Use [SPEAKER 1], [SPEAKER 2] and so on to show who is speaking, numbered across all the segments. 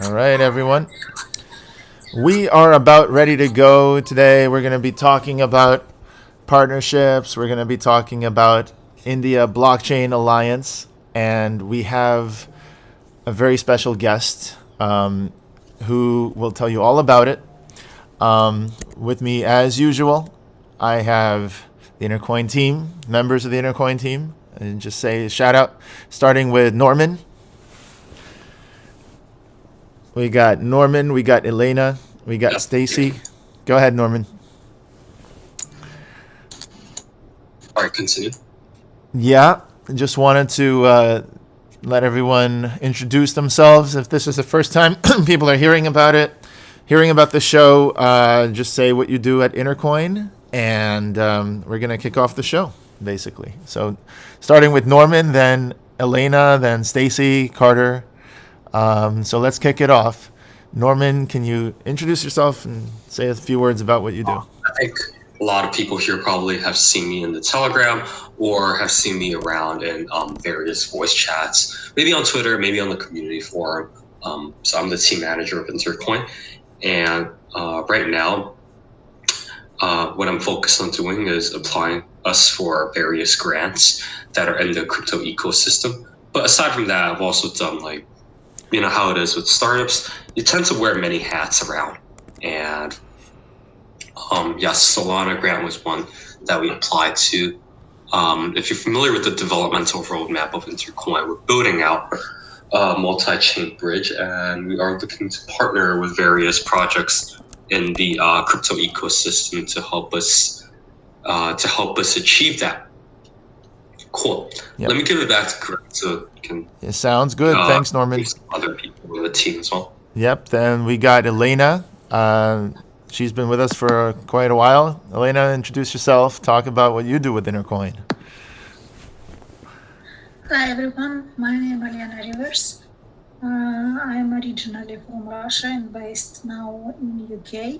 [SPEAKER 1] All right, everyone. We are about ready to go today. We're going to be talking about partnerships. We're going to be talking about India Blockchain Alliance. And we have a very special guest who will tell you all about it. With me, as usual, I have the Intercoin team, members of the Intercoin team. And just say a shout out, starting with Norman. We got Norman, we got Elena, we got Stacy. Go ahead, Norman.
[SPEAKER 2] All right, continue.
[SPEAKER 1] Yeah, just wanted to let everyone introduce themselves. If this is the first time people are hearing about it, hearing about the show, just say what you do at Intercoin, and we're going to kick off the show, basically. So starting with Norman, then Elena, then Stacy, Carter. So let's kick it off. Norman, can you introduce yourself and say a few words about what you do?
[SPEAKER 2] I think a lot of people here probably have seen me in the Telegram or have seen me around in various voice chats, maybe on Twitter, maybe on the community forum. So I'm the team manager of Intercoin. And right now, what I'm focused on doing is applying us for various grants that are in the crypto ecosystem. But aside from that, I've also done you know how it is with startups, you tend to wear many hats around. And yes, Solana grant was one that we applied to. If you're familiar with the developmental roadmap of Intercoin, we're building out a multi-chain bridge, and we are looking to partner with various projects in the crypto ecosystem to help us achieve that. Cool.
[SPEAKER 1] Yep.
[SPEAKER 2] Let me give it back to Greg so you can.
[SPEAKER 1] It sounds good. Thanks, Norman.
[SPEAKER 2] Other people in the team as well.
[SPEAKER 1] Yep. Then we got Elena. She's been with us for quite a while. Elena, introduce yourself. Talk about what you do with Intercoin.
[SPEAKER 3] Hi everyone, my name is Elena Rivers. I am originally from Russia and based now in UK.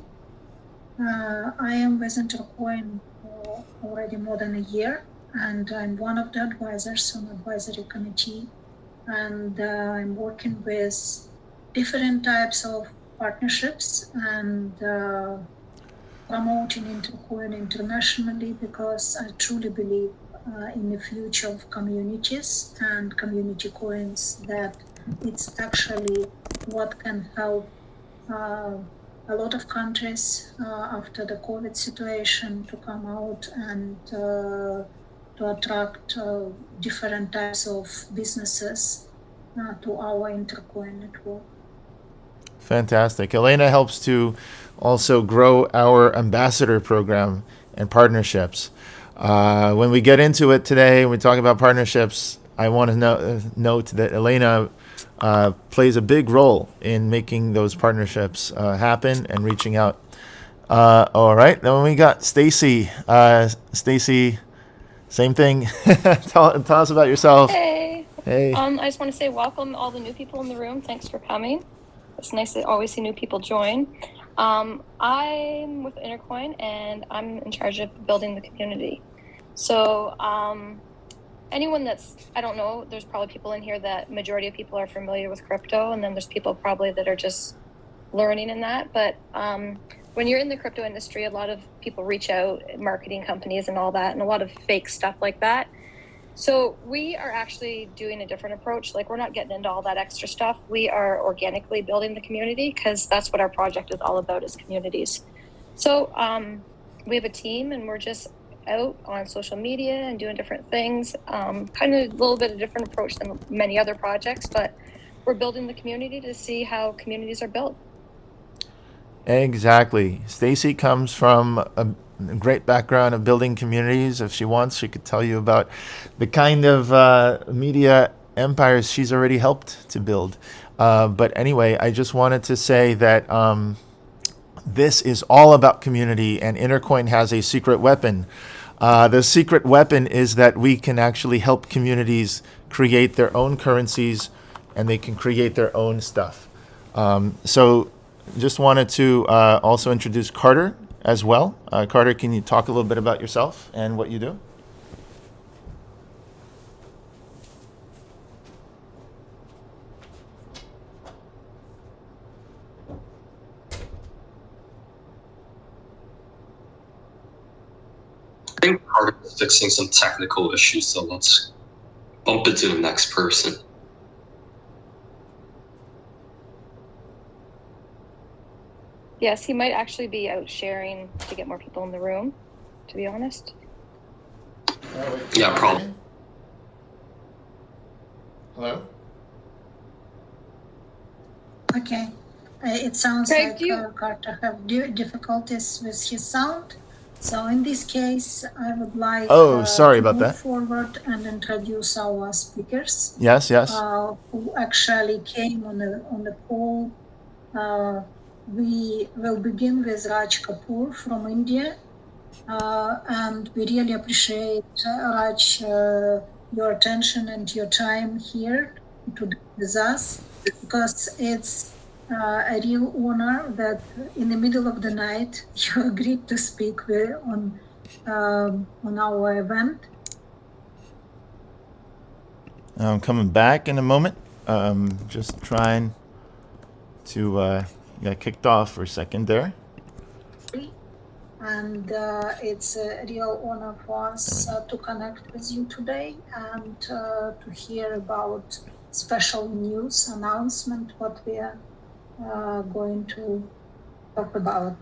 [SPEAKER 3] I am with Intercoin for already more than a year, and I'm one of the advisors on the advisory committee. And I'm working with different types of partnerships and promoting Intercoin internationally, because I truly believe in the future of communities and community coins, that it's actually what can help a lot of countries after the COVID situation to come out and to attract different types of businesses to our Intercoin network.
[SPEAKER 1] Fantastic. Elena helps to also grow our ambassador program and partnerships. When we get into it today, we talk about partnerships. I want to note that Elena plays a big role in making those partnerships happen and reaching out. All right. Then we got Stacy. Stacy, same thing. tell us about yourself.
[SPEAKER 4] Hey.
[SPEAKER 1] Hey.
[SPEAKER 4] I just want to say welcome all the new people in the room. Thanks for coming. It's nice to always see new people join. I'm with Intercoin, and I'm in charge of building the community. So anyone I don't know, there's probably people in here that majority of people are familiar with crypto, and then there's people probably that are just learning in that. But when you're in the crypto industry, a lot of people reach out, marketing companies and all that, and a lot of fake stuff like that. So we are actually doing a different approach. Like, we're not getting into all that extra stuff. We are organically building the community, because that's what our project is all about, is communities. So we have a team, and we're just out on social media and doing different things. Kind of a little bit of a different approach than many other projects, but we're building the community to see how communities are built.
[SPEAKER 1] Exactly. Stacy comes from a great background of building communities. If she wants, she could tell you about the kind of media empires she's already helped to build. But anyway, I just wanted to say that this is all about community, and Intercoin has a secret weapon. The secret weapon is that we can actually help communities create their own currencies, and they can create their own stuff. So just wanted to also introduce Carter as well. Carter, can you talk a little bit about yourself and what you do?
[SPEAKER 2] think part of fixing some technical issues, so let's bump it to the next person.
[SPEAKER 4] Yes, he might actually be out sharing to get more people in the room, to be honest.
[SPEAKER 2] Yeah, problem.
[SPEAKER 1] Hello?
[SPEAKER 3] Okay. It sounds
[SPEAKER 4] Craig,
[SPEAKER 3] like Carter have difficulties with his sound. So in this case, I would like
[SPEAKER 1] sorry
[SPEAKER 3] to
[SPEAKER 1] about
[SPEAKER 3] move
[SPEAKER 1] that.
[SPEAKER 3] forward and introduce our speakers
[SPEAKER 1] Yes.
[SPEAKER 3] who actually came on the call. We will begin with Raj Kapoor from India. And we really appreciate, Raj, your attention and your time here today with us, because it's a real honor that in the middle of the night you agreed to speak on our event.
[SPEAKER 1] I'm coming back in a moment. Just trying to got kicked off for a second there.
[SPEAKER 3] And it's a real honor for us to connect with you today and to hear about special news announcement, what we are going to talk about.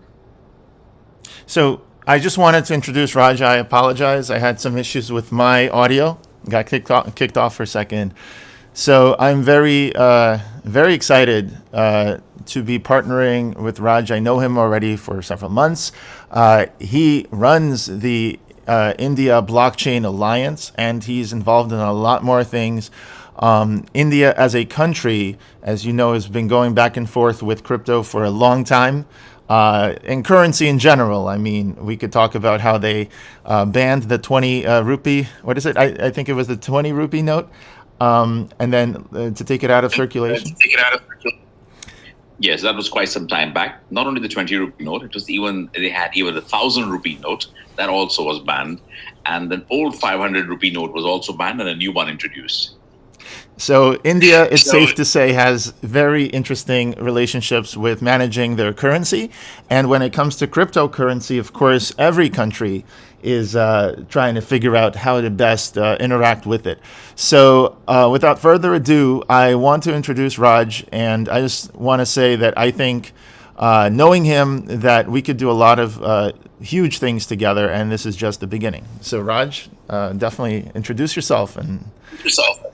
[SPEAKER 1] So I just wanted to introduce Raj. I apologize. I had some issues with my audio. Got kicked off for a second. So I'm very excited to be partnering with Raj. I know him already for several months. He runs the India Blockchain Alliance, and he's involved in a lot more things. India as a country, as you know, has been going back and forth with crypto for a long time. And currency in general. I mean, we could talk about how they banned the 20 rupee. What is it? I think it was the 20 rupee note. And then to take it out of circulation.
[SPEAKER 5] Yes, that was quite some time back. Not only the 20 rupee note, it was they had even the 1,000 rupee note that also was banned, and an old 500 rupee note was also banned, and a new one introduced.
[SPEAKER 1] So India, it's safe to say, has very interesting relationships with managing their currency. And when it comes to cryptocurrency, of course, every country is trying to figure out how to best interact with it. So without further ado, I want to introduce Raj. And I just want to say that I think knowing him, that we could do a lot of huge things together. And this is just the beginning. So Raj, definitely introduce yourself.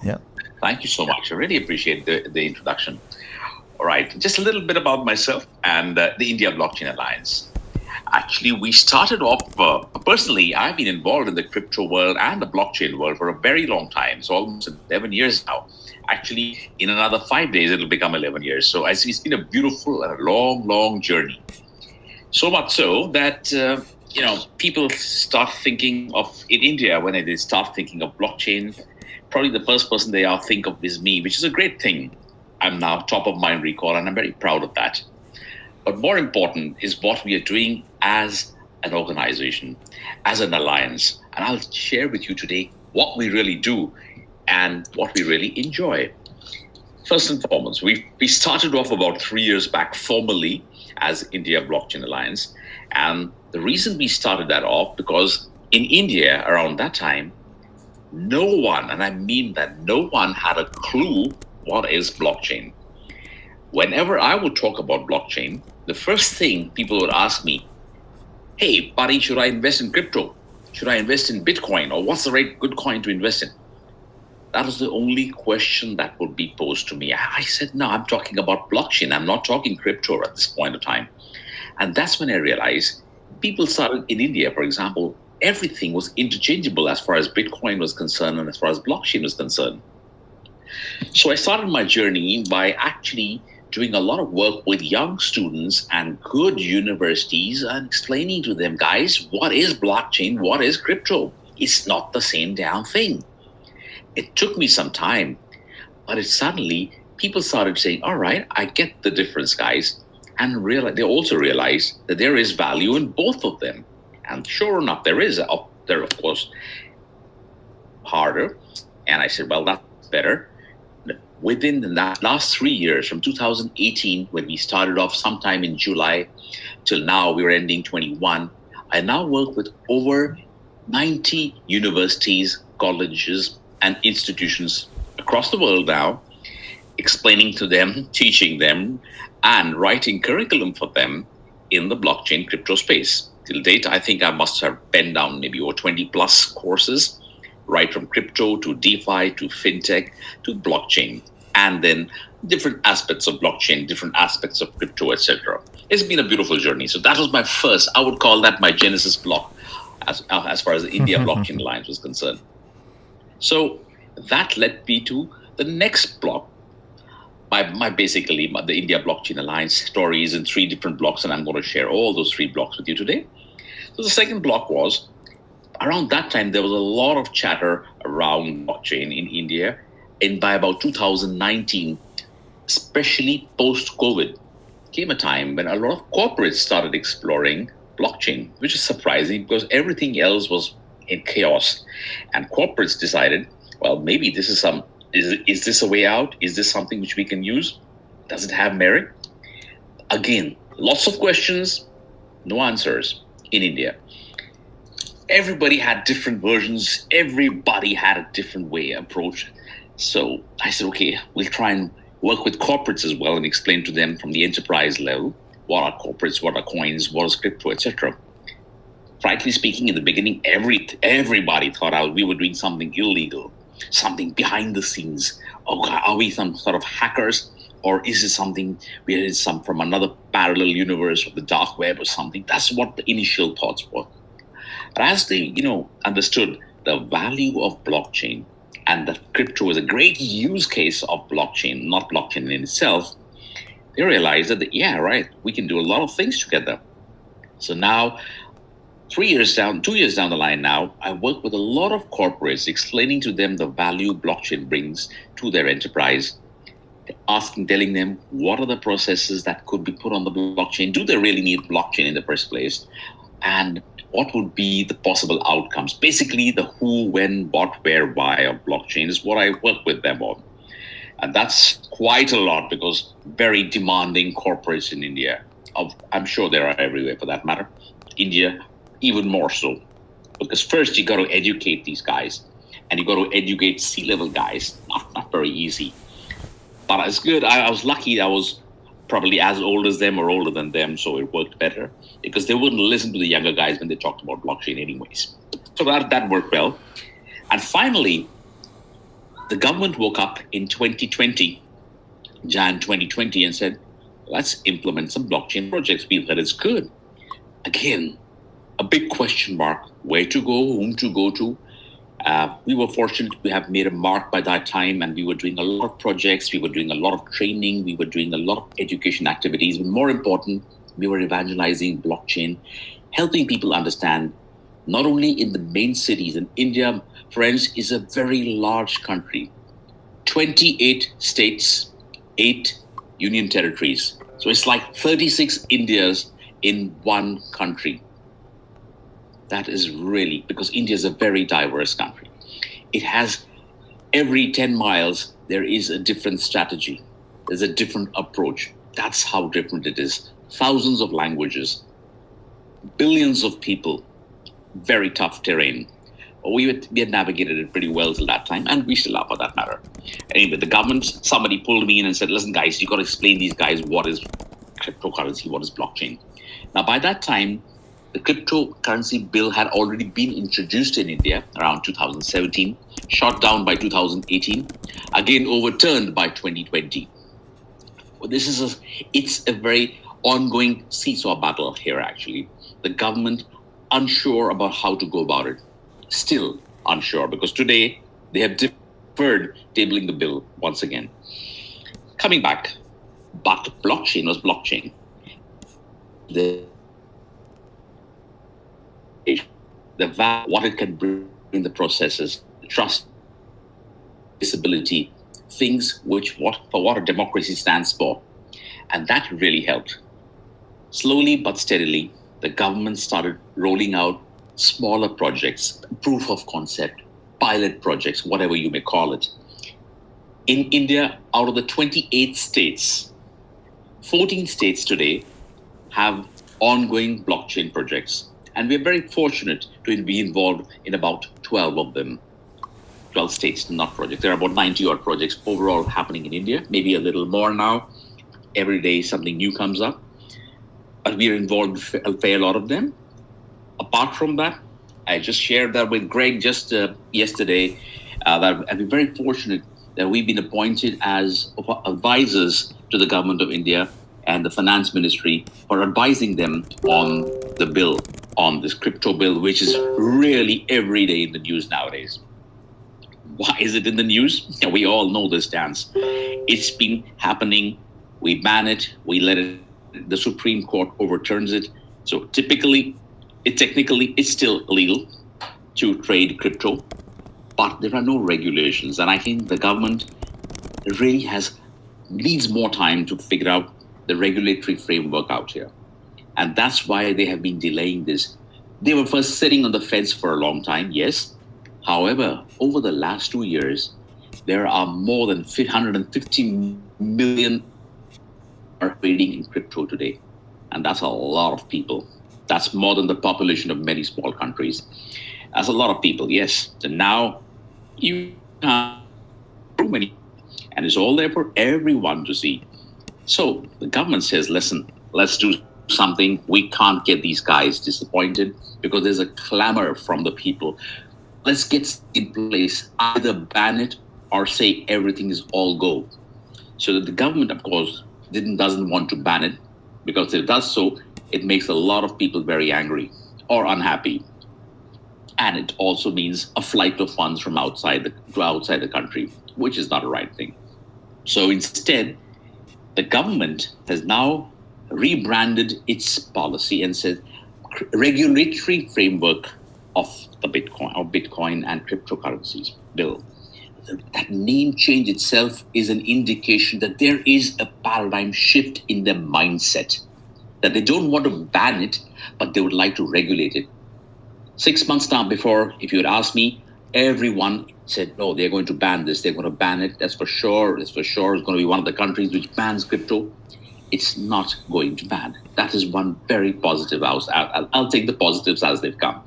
[SPEAKER 1] Yeah.
[SPEAKER 5] Thank you so much. I really appreciate the introduction. All right, just a little bit about myself and the India Blockchain Alliance. Actually, we started off, personally, I've been involved in the crypto world and the blockchain world for a very long time. So almost 11 years now. Actually, in another 5 days, it'll become 11 years. So it's been a beautiful and a long, long journey. So much so that, people start thinking of, in India, when they start thinking of blockchain, probably the first person they all think of is me, which is a great thing. I'm now top of mind recall, and I'm very proud of that. But more important is what we are doing as an organization, as an alliance. And I'll share with you today what we really do and what we really enjoy. First and foremost, we started off about 3 years back formally as India Blockchain Alliance. And the reason we started that off, because in India around that time, no one, and I mean that no one, had a clue what is blockchain. Whenever I would talk about blockchain, the first thing people would ask me, hey, buddy, should I invest in crypto? Should I invest in Bitcoin? Or what's the right good coin to invest in? That was the only question that would be posed to me. I said, no, I'm talking about blockchain. I'm not talking crypto at this point of time. And that's when I realized people started in India, for example, everything was interchangeable as far as Bitcoin was concerned and as far as blockchain was concerned. So I started my journey by actually doing a lot of work with young students and good universities and explaining to them, guys, what is blockchain? What is crypto? It's not the same damn thing. It took me some time, but suddenly people started saying, all right, I get the difference, guys. And they also realized that there is value in both of them. And sure enough, there is there, of course, harder. And I said, well, that's better. Within the last 3 years, from 2018, when we started off sometime in July, till now, we're ending 21, I now work with over 90 universities, colleges, and institutions across the world now, explaining to them, teaching them, and writing curriculum for them in the blockchain crypto space. Till date, I think I must have penned down maybe over 20 plus courses, right from crypto to DeFi to Fintech to blockchain, and then different aspects of blockchain, different aspects of crypto, etc. It's been a beautiful journey. So that was my first, I would call that my Genesis block as far as the India Blockchain Alliance was concerned. So that led me to the next block. Basically the India Blockchain Alliance story is in 3 different blocks, and I'm going to share all those 3 blocks with you today. So the second block was, around that time, there was a lot of chatter around blockchain in India. And by about 2019, especially post-COVID, came a time when a lot of corporates started exploring blockchain, which is surprising because everything else was in chaos. And corporates decided, well, maybe this is is this a way out? Is this something which we can use? Does it have merit? Again, lots of questions, no answers in India. Everybody had different versions. Everybody had a different way approach. So I said, okay, we'll try and work with corporates as well and explain to them from the enterprise level what are corporates, what are coins, what is crypto, etc. Frankly speaking, in the beginning, everybody thought we were doing something illegal, something behind the scenes. Oh, are we some sort of hackers, or is it something from another parallel universe of the dark web or something? That's what the initial thoughts were. But as they, understood the value of blockchain and that crypto is a great use case of blockchain, not blockchain in itself, they realized that, we can do a lot of things together. So now, 2 years down the line now, I work with a lot of corporates explaining to them the value blockchain brings to their enterprise, telling them what are the processes that could be put on the blockchain. Do they really need blockchain in the first place? And what would be the possible outcomes? Basically, the who, when, what, where, why of blockchain is what I work with them on. And that's quite a lot because very demanding corporates in India. I'm sure there are everywhere for that matter. India, even more so. Because first you got to educate these guys, and you got to educate C-level guys. Not very easy. But it's good. I was lucky. I was probably as old as them or older than them, so it worked better because they wouldn't listen to the younger guys when they talked about blockchain anyways. So that worked well. And finally, the government woke up in 2020, Jan 2020, and said, let's implement some blockchain projects. We've heard it's good. Again, a big question mark, where to go, whom to go to. We were fortunate to have made a mark by that time, and we were doing a lot of projects, we were doing a lot of training, we were doing a lot of education activities, but more important, we were evangelizing blockchain, helping people understand, not only in the main cities. And India, friends, is a very large country, 28 states, 8 union territories. So it's like 36 Indias in one country. That is really, because India is a very diverse country. It has, every 10 miles, there is a different strategy. There's a different approach. That's how different it is. Thousands of languages, billions of people, very tough terrain. We had navigated it pretty well till that time, and we still are for that matter. Anyway, the government, somebody pulled me in and said, listen guys, you got to explain these guys what is cryptocurrency, what is blockchain. Now by that time, the cryptocurrency bill had already been introduced in India around 2017, shot down by 2018, again overturned by 2020. Well, it's a very ongoing seesaw battle here actually. The government unsure about how to go about it, still unsure, because today they have deferred tabling the bill once again. Coming back, but blockchain was blockchain. What it can bring in the processes, trust, visibility, things for what a democracy stands for. And that really helped. Slowly but steadily, the government started rolling out smaller projects, proof of concept, pilot projects, whatever you may call it. In India, out of the 28 states, 14 states today have ongoing blockchain projects. And we're very fortunate to be involved in about 12 of them. 12 states, not projects. There are about 90 odd projects overall happening in India, maybe a little more now. Every day something new comes up. But we are involved in a fair lot of them. Apart from that, I just shared that with Greg just yesterday, that I've been very fortunate that we've been appointed as advisors to the government of India and the finance ministry for advising them on the bill, on this crypto bill, which is really every day in the news nowadays. Why is it in the news? Yeah, we all know this dance. It's been happening. We ban it. We let it. The Supreme Court overturns it. So technically, it's still illegal to trade crypto, but there are no regulations. And I think the government really needs more time to figure out the regulatory framework out here. And that's why they have been delaying this. They were first sitting on the fence for a long time, yes. However, over the last 2 years, there are more than 150 million are trading in crypto today. And that's a lot of people. That's more than the population of many small countries. That's a lot of people, yes. And now you have too many, and it's all there for everyone to see. So the government says, listen, let's do something. We can't get these guys disappointed because there's a clamor from the people. Let's get in place, either ban it or say everything is all go. So that the government, of course, doesn't want to ban it, because if it does so, it makes a lot of people very angry or unhappy. And it also means a flight of funds from outside the country, which is not the right thing. So instead, the government has now rebranded its policy and said regulatory framework of the Bitcoin and cryptocurrencies bill. That name change itself is an indication that there is a paradigm shift in their mindset, that they don't want to ban it, but they would like to regulate it. 6 months now before, if you had asked me, everyone said, no, they're going to ban this. They're going to ban it. That's for sure. It's for sure. It's going to be one of the countries which bans crypto. It's not going to ban. That is one very positive. I'll take the positives as they've come.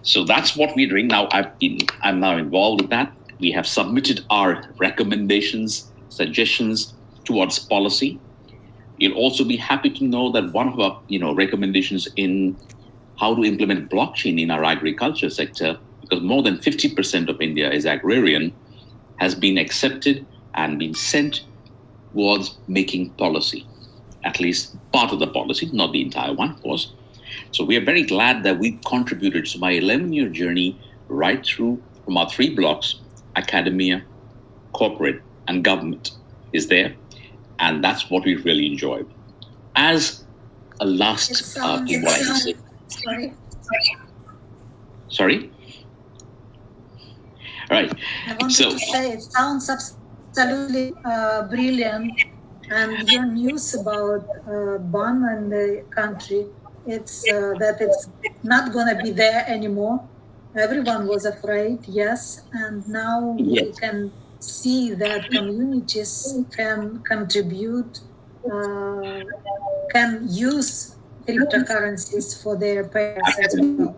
[SPEAKER 5] So that's what we're doing now. I'm now involved with that. We have submitted our recommendations, suggestions towards policy. You'll also be happy to know that one of our recommendations in how to implement blockchain in our agriculture sector, because more than 50% of India is agrarian, has been accepted and been sent towards making policy, at least part of the policy, not the entire one, of course. So we are very glad that we contributed to my 11-year journey right through from our 3 blocks: academia, corporate, and government is there. And that's what we really enjoyed. As a last thing, what I can say. Sorry? All right.
[SPEAKER 3] I wanted to say it sounds absolutely brilliant. And your news about ban in the country, it's that it's not going to be there anymore. Everyone was afraid, yes. And now we can see that communities can contribute, can use cryptocurrencies for their payers as well.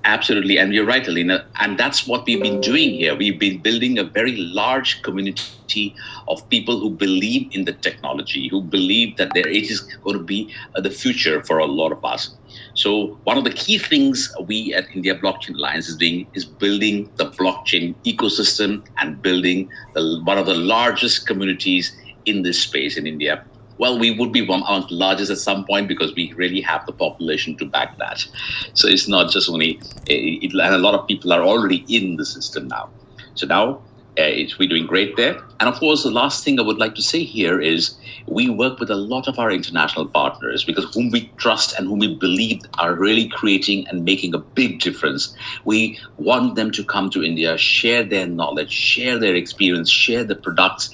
[SPEAKER 5] Absolutely. And you're right, Alina. And that's what we've been doing here. We've been building a very large community of people who believe in the technology, who believe that it is going to be the future for a lot of us. So one of the key things we at India Blockchain Alliance is doing is building the blockchain ecosystem and building one of the largest communities in this space in India. Well, we would be one of the largest at some point because we really have the population to back that. So it's not just only, and a lot of people are already in the system now. So now we're doing great there. And of course, the last thing I would like to say here is we work with a lot of our international partners because whom we trust and whom we believe are really creating and making a big difference. We want them to come to India, share their knowledge, share their experience, share the products,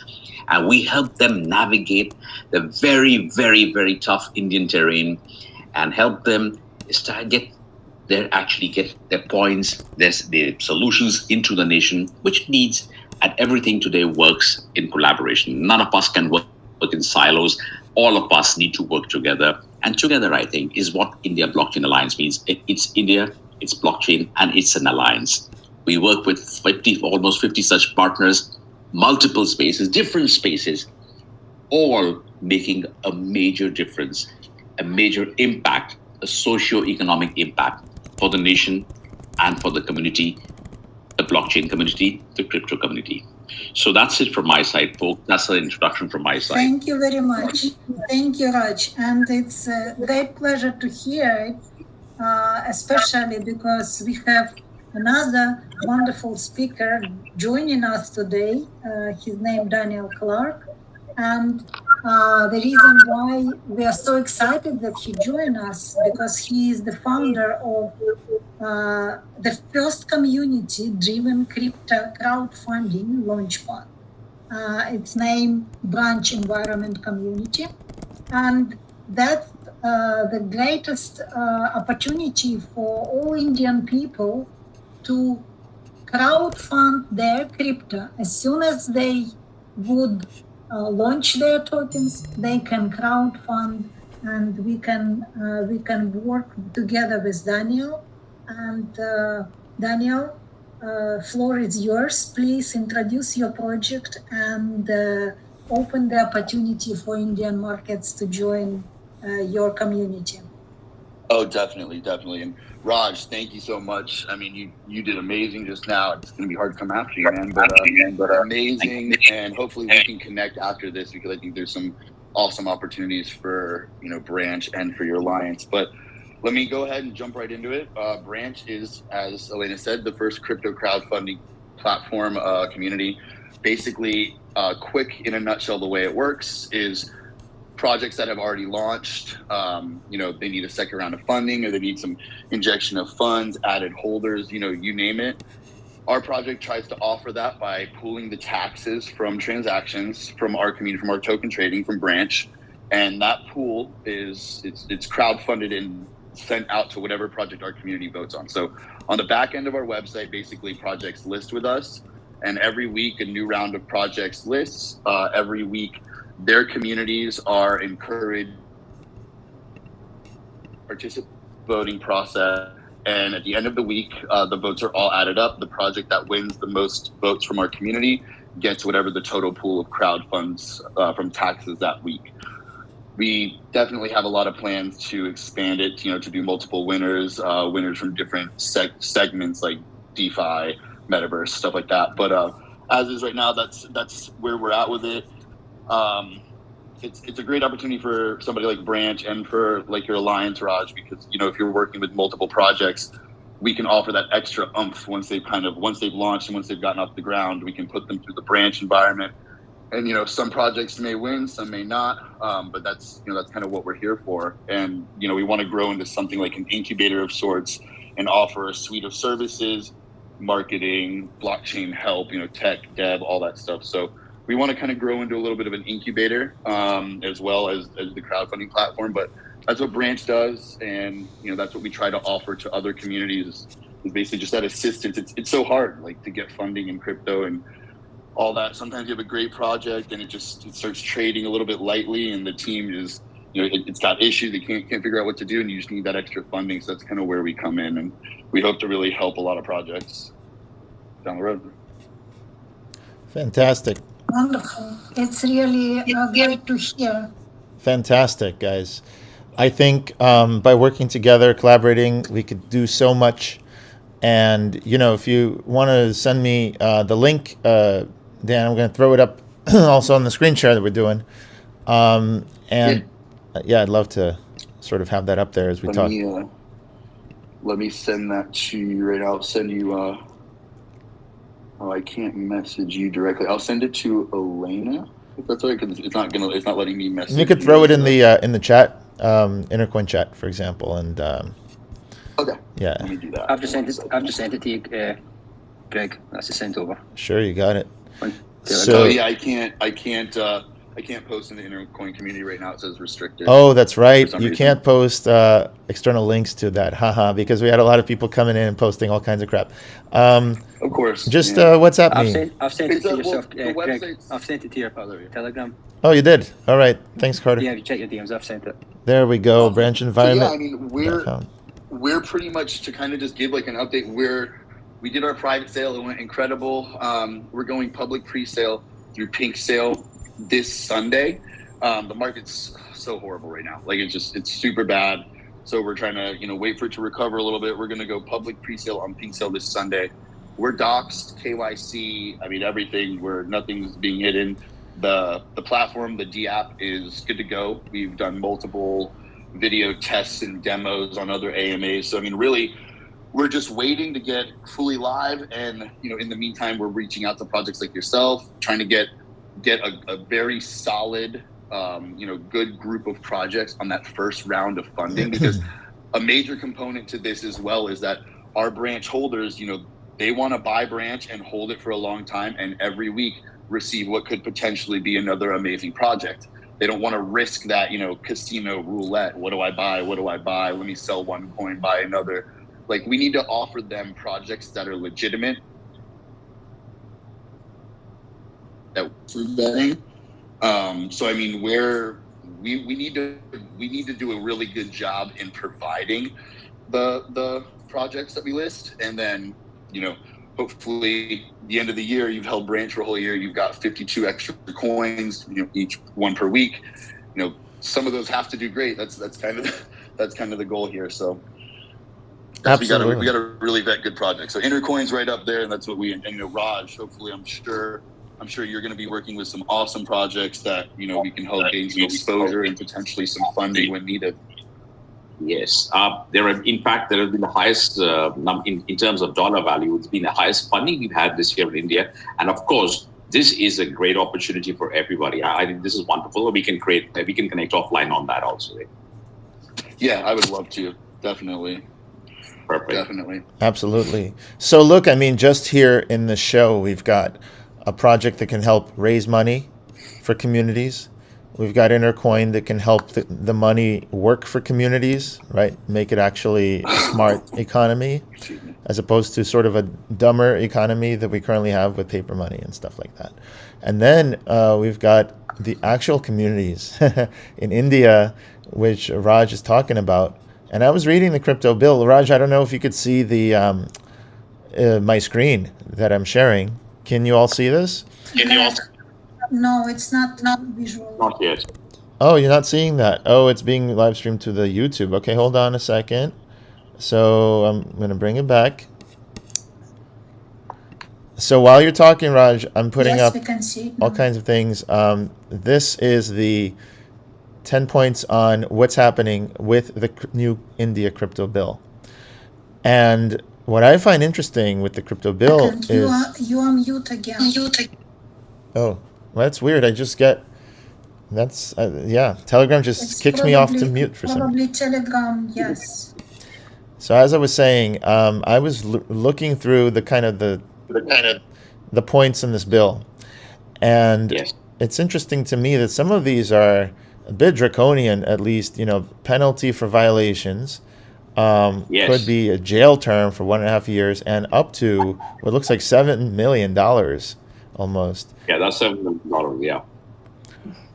[SPEAKER 5] and we help them navigate the very, very, very tough Indian terrain and help them get their points, their solutions into the nation, which needs, and everything today works in collaboration. None of us can work in silos. All of us need to work together And together, I think, is what India Blockchain Alliance means. It's India, it's blockchain, and it's an alliance. We work with almost 50 such partners, multiple spaces, different spaces, all making a major difference, a major impact, a socio-economic impact for the nation and for the community, the blockchain community, the crypto community. So that's it from my side, folks. That's an introduction from my side.
[SPEAKER 3] Thank you very much. Thank you, Raj. And it's a great pleasure to hear it, especially because we have another wonderful speaker joining us today. His name Daniel Clark. And the reason why we are so excited that he joined us, because he is the founder of the first community-driven crypto crowdfunding LaunchPad. It's named Branch Environment Community. And that's the greatest opportunity for all Indian people to crowdfund their crypto. As soon as they would launch their tokens, they can crowdfund, and we can work together with Daniel. And Daniel, floor is yours. Please introduce your project and open the opportunity for Indian markets to join your community.
[SPEAKER 6] Oh, definitely. And Raj, thank you so much. I mean, you did amazing just now. It's going to be hard to come after you, man, but amazing. And hopefully we can connect after this, because I think there's some awesome opportunities for, Branch and for your alliance. But let me go ahead and jump right into it. Branch is, as Elena said, the first crypto crowdfunding platform community. Basically, quick in a nutshell, the way it works is projects that have already launched, they need a second round of funding, or they need some injection of funds, added holders, you name it. Our project tries to offer that by pooling the taxes from transactions from our community, from our token trading, from Branch. And that pool it's crowdfunded and sent out to whatever project our community votes on. So on the back end of our website, basically projects list with us, and every week a new round of projects lists. Every week their communities are encouraged participate voting process, and at the end of the week the votes are all added up. The project that wins the most votes from our community gets whatever the total pool of crowd funds from taxes that week. We definitely have a lot of plans to expand it, to do multiple winners from different segments like DeFi, Metaverse, stuff like that. But as is right now, that's where we're at with it. It's a great opportunity for somebody like Branch and for like your alliance, Raj, because if you're working with multiple projects, we can offer that extra oomph once they've launched and once they've gotten off the ground. We can put them through the Branch environment. And some projects may win, some may not, but that's kind of what we're here for. And we want to grow into something like an incubator of sorts and offer a suite of services, marketing, blockchain help, tech, dev, all that stuff. So we want to kind of grow into a little bit of an incubator, as well as the crowdfunding platform. But that's what Branch does, and that's what we try to offer to other communities. Is basically just that assistance. It's so hard, like, to get funding in crypto and all that. Sometimes you have a great project and it starts trading a little bit lightly, and the team is, it's got issues. They can't figure out what to do, and you just need that extra funding. So that's kind of where we come in, and we hope to really help a lot of projects down the road.
[SPEAKER 1] Fantastic.
[SPEAKER 3] Wonderful. It's really great to hear.
[SPEAKER 1] Fantastic, guys. I think by working together, collaborating, we could do so much. And, if you want to send me the link, Dan, I'm going to throw it up also on the screen share that we're doing. I'd love to sort of have that up there as we talk.
[SPEAKER 6] Let me send that to you right now. I'll send you, I can't message you directly. I'll send it to Elena, if that's all right, because it's not letting me message.
[SPEAKER 1] You could throw it in the chat, Intercoin chat, for example, and
[SPEAKER 6] okay.
[SPEAKER 1] Yeah.
[SPEAKER 6] Let me do that.
[SPEAKER 7] I've just sent it to you, Greg. That's just sent over.
[SPEAKER 1] Sure, you got it.
[SPEAKER 6] So yeah, I can't I can't post in the Intercoin community right now. It says restricted.
[SPEAKER 1] Oh, that's right.
[SPEAKER 6] some
[SPEAKER 1] You
[SPEAKER 6] reason.
[SPEAKER 1] can't post external links to that, haha, because we had a lot of people coming in and posting all kinds of crap.
[SPEAKER 6] Of course.
[SPEAKER 1] Just
[SPEAKER 6] yeah.
[SPEAKER 1] WhatsApp
[SPEAKER 7] I've
[SPEAKER 1] me.
[SPEAKER 7] sent it
[SPEAKER 6] It's
[SPEAKER 7] to
[SPEAKER 6] a,
[SPEAKER 7] yourself,
[SPEAKER 6] the
[SPEAKER 7] Greg.
[SPEAKER 6] website's
[SPEAKER 7] I've sent it to your Telegram.
[SPEAKER 1] Oh, you did? All right. Thanks, Carter.
[SPEAKER 7] Yeah, if you check your DMs, I've sent it.
[SPEAKER 1] There we go.
[SPEAKER 6] awesome. So yeah, I
[SPEAKER 1] Branch
[SPEAKER 6] mean,
[SPEAKER 1] environment.com.
[SPEAKER 6] we're pretty much, to kind of just give like an update, we did our private sale. It went incredible. We're going public pre-sale through Pink Sale this Sunday. The market's so horrible right now. Like it's super bad. So we're trying to, wait for it to recover a little bit. We're going to go public pre-sale on Pink Sale this Sunday. We're doxed, KYC, I mean, everything, where nothing's being hidden. The platform, the D app is good to go. We've done multiple video tests and demos on other AMAs. So, I mean, really, we're just waiting to get fully live. And, in the meantime, we're reaching out to projects like yourself, trying to get a very solid, good group of projects on that first round of funding. Because a major component to this as well is that our branch holders, they want to buy branch and hold it for a long time, and every week receive what could potentially be another amazing project. They don't want to risk that, casino roulette. What do I buy? What do I buy? Let me sell one coin, buy another. Like, we need to offer them projects that are legitimate, that we're betting. So I mean, we need to do a really good job in providing the projects that we list, and then hopefully the end of the year, you've held branch for a whole year, you've got 52 extra coins, each one per week. Some of those have to do great. That's kind of the goal here. So
[SPEAKER 1] Absolutely.
[SPEAKER 6] we got to really vet good projects. So Intercoin's right up there, and that's what and Raj, hopefully, I'm sure you're going to be working with some awesome projects that we can help gain some exposure and potentially some funding when needed.
[SPEAKER 5] Yes, there have been the highest in terms of dollar value. It's been the highest funding we've had this year in India, and of course, this is a great opportunity for everybody. I think this is wonderful. We can connect offline on that also.
[SPEAKER 6] Yeah, I would love to. Definitely.
[SPEAKER 5] Perfect.
[SPEAKER 6] Definitely.
[SPEAKER 1] Absolutely. So look, I mean, just here in the show, we've got a project that can help raise money for communities. We've got Intercoin that can help the money work for communities, right? Make it actually a smart economy, as opposed to sort of a dumber economy that we currently have with paper money and stuff like that. And then we've got the actual communities in India, which Raj is talking about. And I was reading the crypto bill. Raj, I don't know if you could see the my screen that I'm sharing. Can you all see this?
[SPEAKER 3] No, it's not visual.
[SPEAKER 5] Not yet.
[SPEAKER 1] Oh, you're not seeing that. Oh, it's being live streamed to the YouTube. Okay, hold on a second. So I'm going to bring it back. So while you're talking, Raj, I'm putting
[SPEAKER 3] Yes,
[SPEAKER 1] up
[SPEAKER 3] we can see it
[SPEAKER 1] all
[SPEAKER 3] now.
[SPEAKER 1] kinds of things. This is the 10 points on what's happening with the new India crypto bill. And what I find interesting with the crypto bill
[SPEAKER 3] And
[SPEAKER 1] is...
[SPEAKER 3] you are mute again.
[SPEAKER 1] Oh, well, that's weird. I just get... That's... yeah, Telegram just
[SPEAKER 3] It's
[SPEAKER 1] kicks me off to
[SPEAKER 3] probably-
[SPEAKER 1] mute for some reason.
[SPEAKER 3] Probably Telegram, yes.
[SPEAKER 1] So as I was saying, I was looking through the points in this bill, and
[SPEAKER 5] Yes.
[SPEAKER 1] it's interesting to me that some of these are a bit draconian. At least, penalty for violations
[SPEAKER 5] Yes.
[SPEAKER 1] could be a jail term for 1.5 years, and up to what looks like $7 million almost.
[SPEAKER 5] Yeah, that's $7 million. Yeah.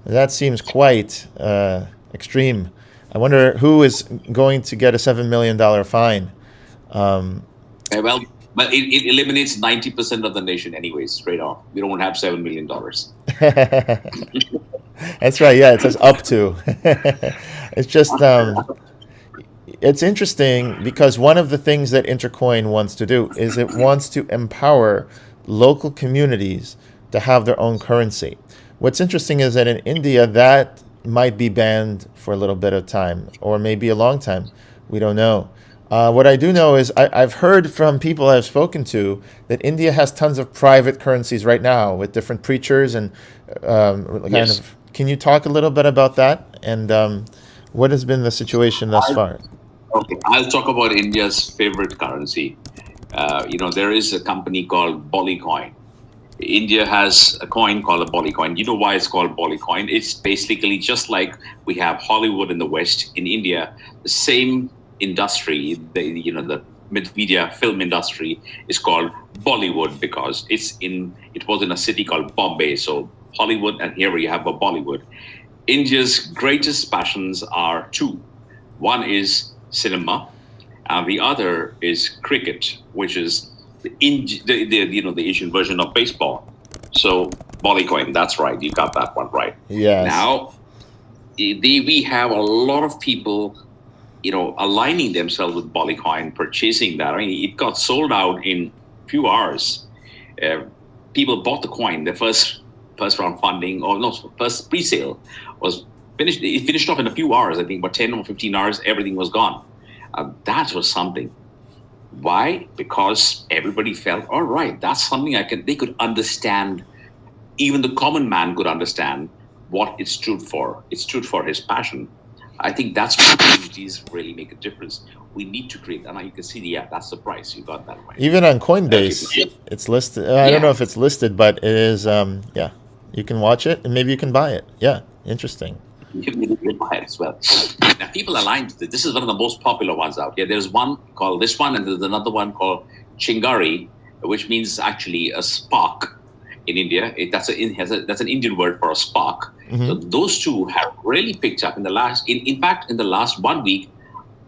[SPEAKER 1] That seems quite extreme. I wonder who is going to get a $7 million fine.
[SPEAKER 5] Well, but it eliminates 90% of the nation anyways, straight off. We don't have $7 million.
[SPEAKER 1] That's right. Yeah, it says up to. It's just, it's interesting because one of the things that Intercoin wants to do is it wants to empower local communities to have their own currency. What's interesting is that in India, that might be banned for a little bit of time, or maybe a long time. We don't know. What I do know is I've heard from people I've spoken to that India has tons of private currencies right now with different preachers and
[SPEAKER 5] Yes.
[SPEAKER 1] Can you talk a little bit about that and what has been the situation thus far?
[SPEAKER 5] Okay, I'll talk about India's favorite currency. There is a company called Polycoin. India has a coin called a Bolly coin. You know why it's called Bolly coin? It's basically just like we have Hollywood in the West. In India, the same industry, the media film industry is called Bollywood because it was in a city called Bombay. So Hollywood, and here we have a Bollywood. India's greatest passions are two. One is cinema, and the other is cricket, which is the Asian version of baseball. So Bolly coin, that's right. You got that one right.
[SPEAKER 1] Yes.
[SPEAKER 5] Now, we have a lot of people, aligning themselves with Bolly coin, purchasing that. I mean, it got sold out in a few hours. People bought the coin. The first round funding, or no, first pre-sale was finished. It finished off in a few hours, I think, but 10 or 15 hours, everything was gone. That was something. Why? Because everybody felt, all right, that's something they could understand. Even the common man could understand what it stood for. It stood for his passion. I think that's where communities really make a difference. We need to create, and now you can see, that's the price. You got that right.
[SPEAKER 1] Even on Coinbase, it's listed. I don't know if it's listed, but it is, you can watch it and maybe you can buy it. Yeah, interesting.
[SPEAKER 5] You can buy it as well. Now, people aligned with it. This is one of the most popular ones out here. There's one called this one, and there's another one called Chingari, which means actually a spark in India. That's an Indian word for a spark. Mm-hmm. So those two have really picked up in the last. In fact, in the last 1 week,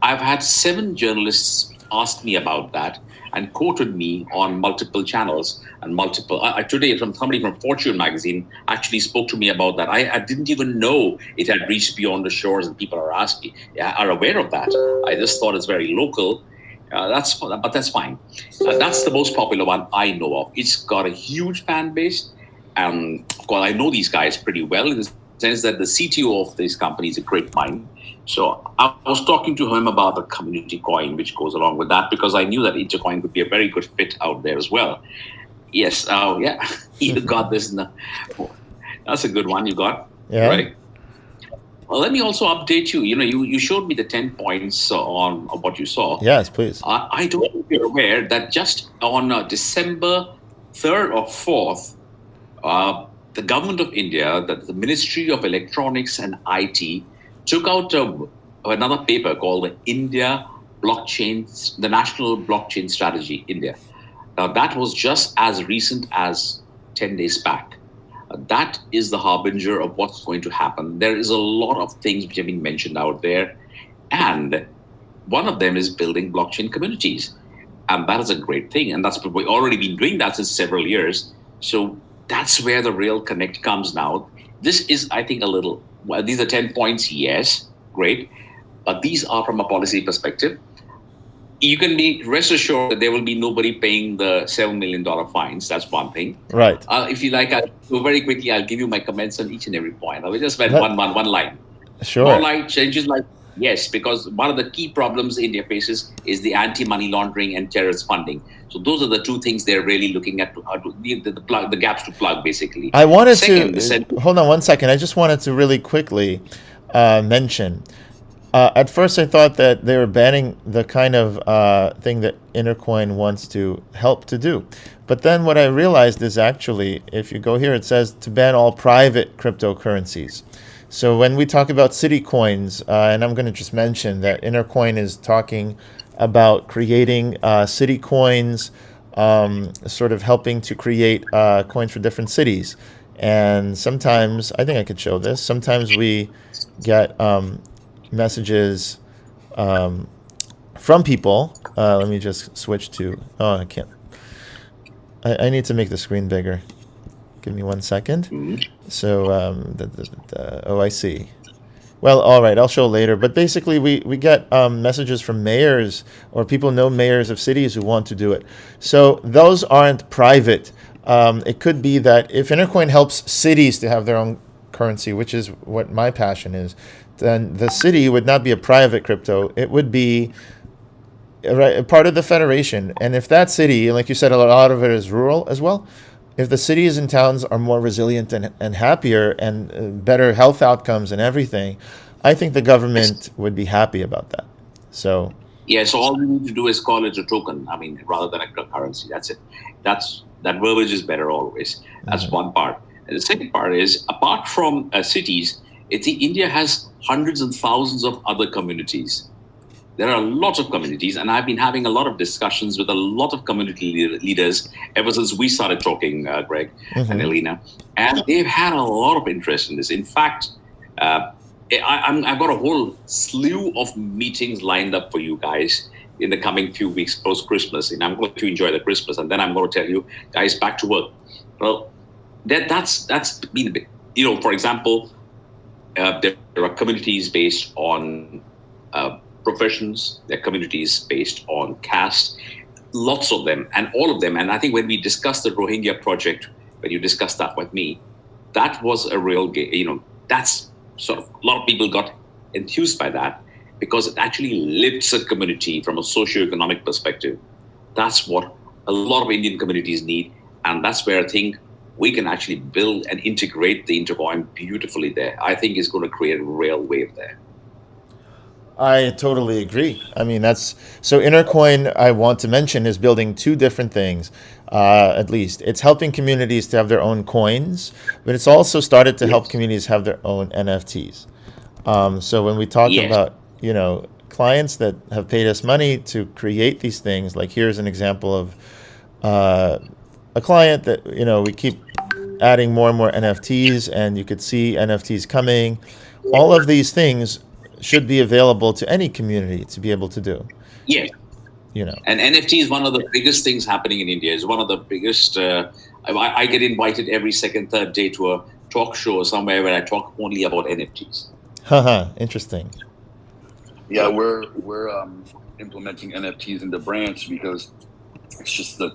[SPEAKER 5] I've had 7 journalists ask me about that and quoted me on multiple channels and multiple. Today, somebody from Fortune magazine actually spoke to me about that. I didn't even know it had reached beyond the shores, and people are aware of that. I just thought it's very local. But that's fine. That's the most popular one I know of. It's got a huge fan base, and of course, I know these guys pretty well in the sense that the CTO of this company is a great mind. So I was talking to him about the community coin, which goes along with that, because I knew that Intercoin would be a very good fit out there as well. Yes, you got this. That's a good one you got.
[SPEAKER 1] Yeah.
[SPEAKER 5] Right. Well, let me also update you. You showed me the 10 points on what you saw.
[SPEAKER 1] Yes, please.
[SPEAKER 5] I don't know if you're aware that just on December 3rd or 4th, the government of India, the Ministry of Electronics and IT, took out another paper called the the National Blockchain Strategy, India. Now, that was just as recent as 10 days back. That is the harbinger of what's going to happen. There is a lot of things which have been mentioned out there, and one of them is building blockchain communities. And that is a great thing. And we've already been doing that since several years. So that's where the real connect comes now. This is, I think, these are 10 points, yes, great. But these are from a policy perspective. You can be rest assured that there will be nobody paying the $7 million fines. That's one thing.
[SPEAKER 1] Right.
[SPEAKER 5] If you like, very quickly, I'll give you my comments on each and every point. I will just spend one line.
[SPEAKER 1] Sure.
[SPEAKER 5] More light changes like, yes, because one of the key problems India faces is the anti-money laundering and terrorist funding. So those are the two things they're really looking at, the gaps to plug, basically.
[SPEAKER 1] I wanted hold on 1 second. I just wanted to really quickly mention. At first, I thought that they were banning the kind of thing that Intercoin wants to help to do. But then what I realized is actually, if you go here, it says to ban all private cryptocurrencies. So when we talk about city coins, and I'm going to just mention that Intercoin is talking about creating city coins, sort of helping to create coins for different cities. And sometimes, I think I could show this, sometimes we get messages from people. Let me just switch to, I can't. I need to make the screen bigger. Give me 1 second. So, I see. Well, all right, I'll show later. But basically, we get messages from mayors, or people know mayors of cities who want to do it. So those aren't private. It could be that if Intercoin helps cities to have their own currency, which is what my passion is, then the city would not be a private crypto. It would be a part of the federation. And if that city, like you said, a lot of it is rural as well, if the cities and towns are more resilient and happier and better health outcomes and everything, I think the government would be happy about that. So
[SPEAKER 5] yeah, so all we need to do is call it a token. I mean, rather than a currency. That's it. That's That verbiage is better always. That's one part. And the second part is, apart from cities, India has hundreds and thousands of other communities. There are lots of communities, and I've been having a lot of discussions with a lot of community leaders ever since we started talking, Greg and Elena, and they've had a lot of interest in this. In fact, I've got a whole slew of meetings lined up for you guys in the coming few weeks post-Christmas, and I'm going to enjoy the Christmas, and then I'm going to tell you, guys, back to work. Well, that's been a bit, for example, there are communities based on professions, there are communities based on caste, lots of them, and all of them. And I think when we discussed the Rohingya project, when you discussed that with me, that was a real game. That's sort of, a lot of people got enthused by that because it actually lifts a community from a socioeconomic perspective. That's what a lot of Indian communities need. And that's where I think we can actually build and integrate the Intercoin beautifully there. I think it's going to create a real wave there.
[SPEAKER 1] I totally agree. I mean, so Intercoin, I want to mention, is building two different things, at least. It's helping communities to have their own coins, but it's also started to help communities have their own NFTs. So when we talk about, clients that have paid us money to create these things, like here's an example of a client that, we keep adding more and more NFTs, and you could see NFTs coming. All of these things should be available to any community to be able to do.
[SPEAKER 5] Yes. And NFT is one of the biggest things happening in India. It's one of the biggest. I get invited every second, third day to a talk show somewhere where I talk only about NFTs.
[SPEAKER 1] Haha, interesting.
[SPEAKER 6] Yeah, we're implementing NFTs into Branch because it's just the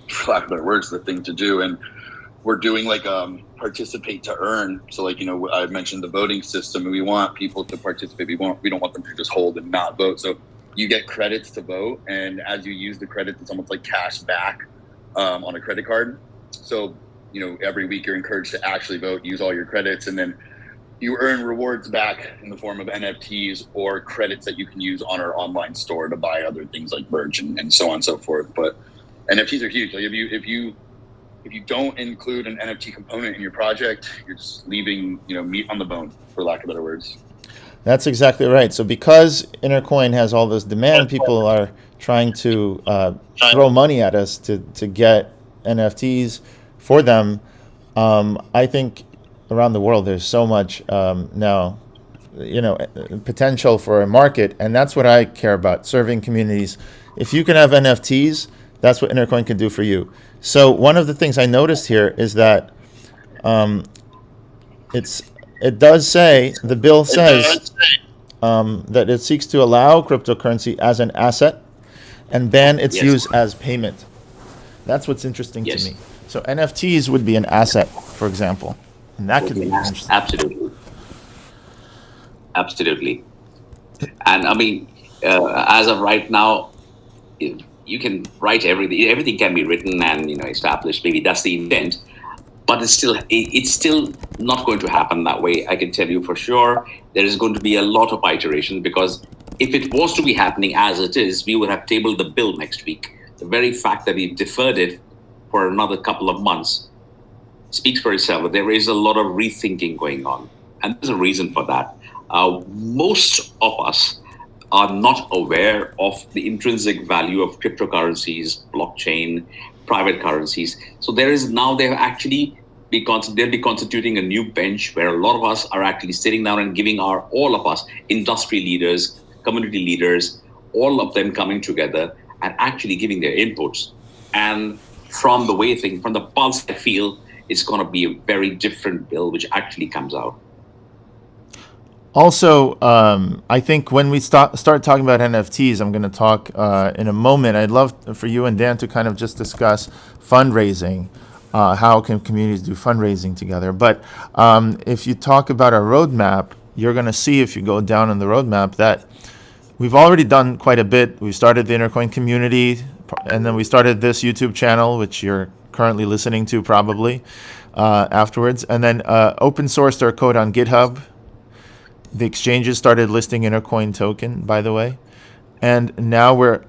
[SPEAKER 6] for lack of better words, the thing to do. And we're doing like participate to earn. So like, I mentioned the voting system, and we want people to participate. We don't want them to just hold and not vote. So you get credits to vote, and as you use the credits, it's almost like cash back on a credit card. So every week you're encouraged to actually vote, use all your credits, and then you earn rewards back in the form of NFTs or credits that you can use on our online store to buy other things like merch and so on and so forth. But NFTs are huge. Like if you don't include an NFT component in your project, you're just leaving, meat on the bone, for lack of better words.
[SPEAKER 1] That's exactly right. So because Intercoin has all this demand, people are trying to throw money at us to get NFTs for them. I think around the world there's so much now, potential for a market, and that's what I care about, serving communities. If you can have NFTs, that's what Intercoin can do for you. So one of the things I noticed here is that it does say, the bill says that it seeks to allow cryptocurrency as an asset and ban its use as payment. That's what's interesting to me. So NFTs would be an asset, for example, and that could be interesting.
[SPEAKER 5] Absolutely. And I mean, as of right now, you can write everything can be written and established. Maybe that's the intent, but it's still not going to happen that way. I can tell you for sure there is going to be a lot of iteration, because if it was to be happening as it is, we would have tabled the bill next week. The very fact that we deferred it for another couple of months speaks for itself. There is a lot of rethinking going on, and there's a reason for that. Most of us are not aware of the intrinsic value of cryptocurrencies, blockchain, private currencies. So they'll be constituting a new bench where a lot of us are actually sitting down and giving all of us, industry leaders, community leaders, all of them coming together and actually giving their inputs. And from the pulse, I feel it's going to be a very different bill which actually comes out.
[SPEAKER 1] Also, I think when we start talking about NFTs, I'm going to talk in a moment. I'd love for you and Dan to kind of just discuss fundraising. How can communities do fundraising together? But if you talk about our roadmap, you're going to see, if you go down on the roadmap, that we've already done quite a bit. We started the Intercoin community, and then we started this YouTube channel, which you're currently listening to probably afterwards. And then open sourced our code on GitHub. The exchanges started listing Intercoin token, by the way, and now we're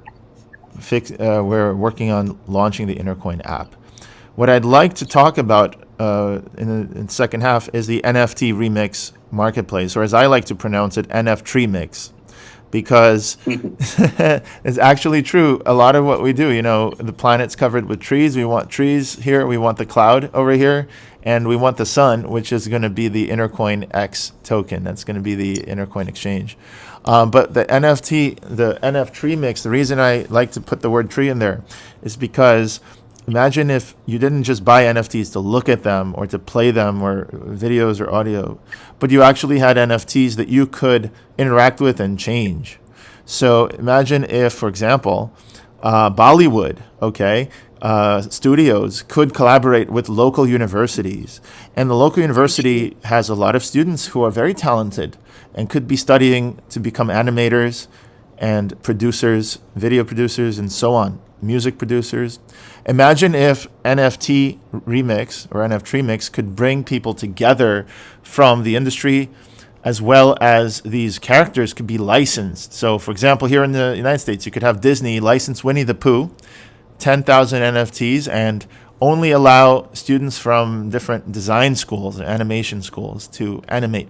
[SPEAKER 1] working on launching the Intercoin app. What I'd like to talk about in the second half is the NFTremix marketplace, or as I like to pronounce it, NFTremix, because it's actually true. A lot of what we do, the planet's covered with trees. We want trees here. We want the cloud over here. And we want the sun, which is going to be the Intercoin X token. That's going to be the Intercoin exchange. But the NFTremix, the reason I like to put the word tree in there is because imagine if you didn't just buy NFTs to look at them or to play them or videos or audio, but you actually had NFTs that you could interact with and change. So imagine if, for example, Bollywood, studios could collaborate with local universities. And the local university has a lot of students who are very talented and could be studying to become animators and producers, video producers, and so on, music producers. Imagine if NFTremix could bring people together from the industry, as well as these characters could be licensed. So, for example, here in the United States, you could have Disney license Winnie the Pooh, 10,000 NFTs, and only allow students from different design schools, animation schools, to animate.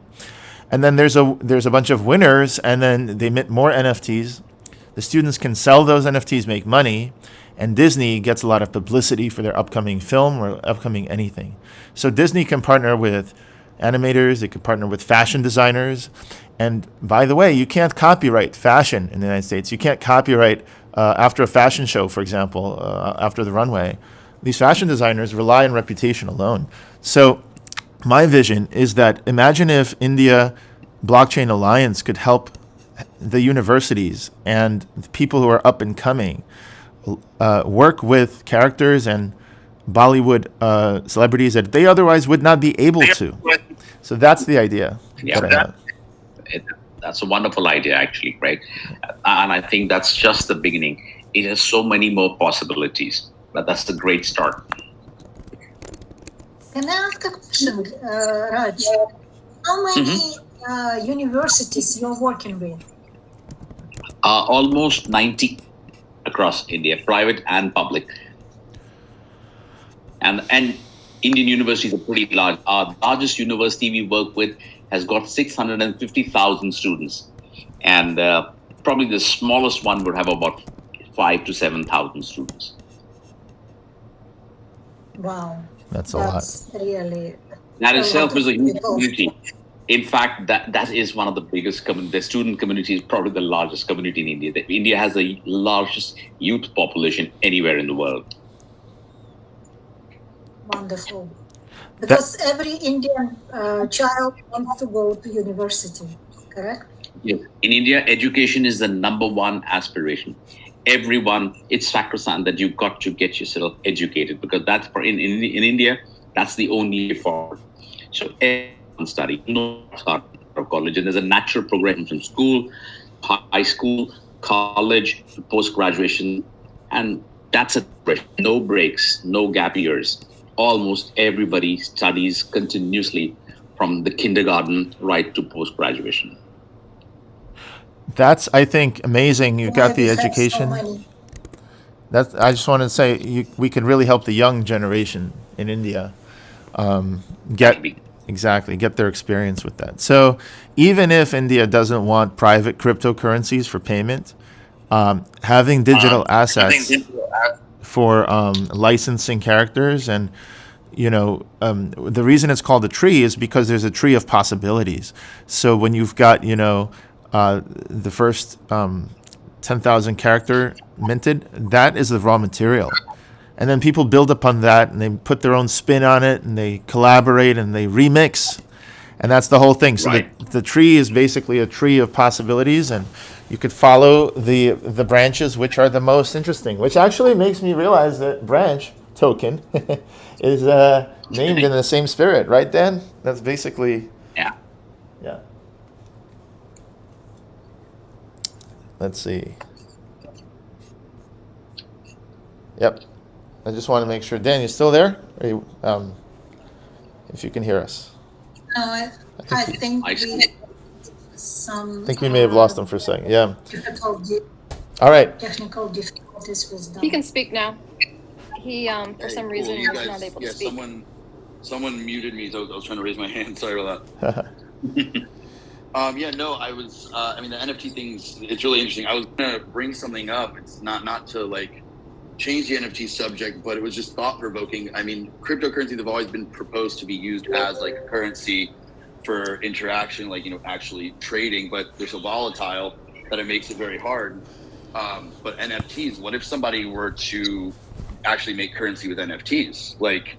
[SPEAKER 1] And then there's a bunch of winners, and then they mint more NFTs. The students can sell those NFTs, make money, and Disney gets a lot of publicity for their upcoming film or upcoming anything. So Disney can partner with animators, they can partner with fashion designers. And by the way, you can't copyright fashion in the United States. You can't copyright after a fashion show, for example, after the runway. These fashion designers rely on reputation alone. So my vision is that imagine if India Blockchain Alliance could help the universities and the people who are up and coming work with characters and Bollywood celebrities that they otherwise would not be able to. So that's the idea.
[SPEAKER 5] Yeah, that's a wonderful idea, actually, right? And I think that's just the beginning. It has so many more possibilities, but that's the great start.
[SPEAKER 3] Can I ask a question, Raj? How many universities you're working with?
[SPEAKER 5] Almost 90 across India, private and public. And Indian universities are pretty large. Our largest university we work with has got 650,000 students. And probably the smallest one would have about 5,000 to 7,000 students.
[SPEAKER 3] Wow.
[SPEAKER 1] That's a lot.
[SPEAKER 3] Really.
[SPEAKER 5] That itself is a huge community. In fact, that is one of the biggest the student community is probably the largest community in India. India has the largest youth population anywhere in the world.
[SPEAKER 3] Wonderful. Because every Indian child wants to go to university, correct?
[SPEAKER 5] Yes. In India, education is the number one aspiration. Everyone, it's sacrosanct that you've got to get yourself educated, because that's in India, that's the only way forward. So everyone study, no start of college, and there's a natural progression from school, high school, college, to post-graduation, and that's no breaks, no gap years. Almost everybody studies continuously from the kindergarten right to post-graduation.
[SPEAKER 1] That's, I think, amazing. You got the education. That's. I just want to say we could really help the young generation in India get their experience with that. So even if India doesn't want private cryptocurrencies for payment, having digital assets for licensing characters, and the reason it's called a tree is because there's a tree of possibilities. So when you've got the first 10,000 character minted, that is the raw material. And then people build upon that, and they put their own spin on it, and they collaborate, and they remix. And that's the whole thing. So the tree is basically a tree of possibilities, and you could follow the branches, which are the most interesting, which actually makes me realize that branch token is named in the same spirit, right, Dan? That's basically...
[SPEAKER 5] Yeah.
[SPEAKER 1] Let's see. Yep. I just want to make sure. Dan, you still there? Are you, if you can hear us.
[SPEAKER 3] No, I think
[SPEAKER 1] we may have lost him for a second. Yeah.
[SPEAKER 3] Difficulty.
[SPEAKER 1] All right.
[SPEAKER 3] Technical difficulties with that.
[SPEAKER 4] He can speak now. He for some reason
[SPEAKER 6] You
[SPEAKER 4] was
[SPEAKER 6] guys,
[SPEAKER 4] not able
[SPEAKER 6] yeah,
[SPEAKER 4] to speak.
[SPEAKER 6] someone muted me, so I was trying to raise my hand. Sorry about that. Yeah, no, I was. I mean, the NFT things. It's really interesting. I was gonna bring something up. It's not to like change the NFT subject, but it was just thought provoking. I mean, cryptocurrencies have always been proposed to be used as like a currency for interaction, like actually trading, but they're so volatile that it makes it very hard. But NFTs, what if somebody were to actually make currency with NFTs? Like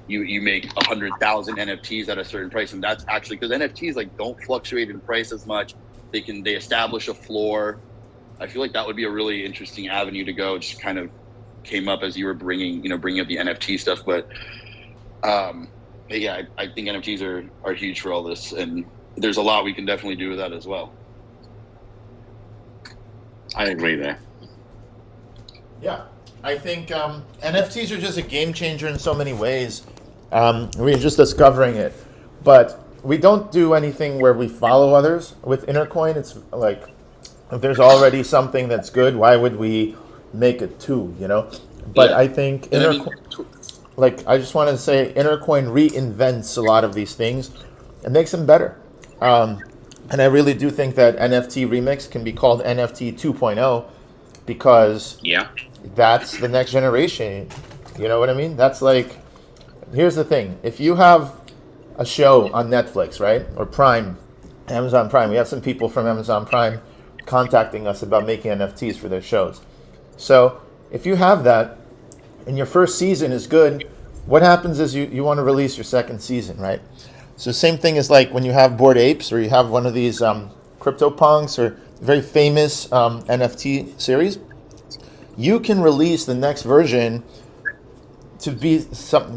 [SPEAKER 6] you make 100,000 NFTs at a certain price, and that's actually because NFTs like don't fluctuate in price as much. They establish a floor. I feel like that would be a really interesting avenue to go. Just kind of came up as you were bringing up the NFT stuff, but yeah, I think NFTs are huge for all this, and there's a lot we can definitely do with that as well.
[SPEAKER 5] I agree there.
[SPEAKER 1] Yeah, I think NFTs are just a game changer in so many ways. We're just discovering it, but we don't do anything where we follow others. With Intercoin, it's like if there's already something that's good, why would we make it too? But
[SPEAKER 6] Yeah.
[SPEAKER 1] I think I just want to say Intercoin reinvents a lot of these things and makes them better. And I really do think that NFTremix can be called NFT 2.0 because
[SPEAKER 5] Yeah.
[SPEAKER 1] that's the next generation. You know what I mean? That's like, here's the thing. If you have a show on Netflix, right? Or Prime, Amazon Prime. We have some people from Amazon Prime contacting us about making NFTs for their shows. So if you have that and your first season is good, what happens is you want to release your second season, right? So same thing is like when you have Bored Apes or you have one of these CryptoPunks or very famous NFT series, you can release the next version to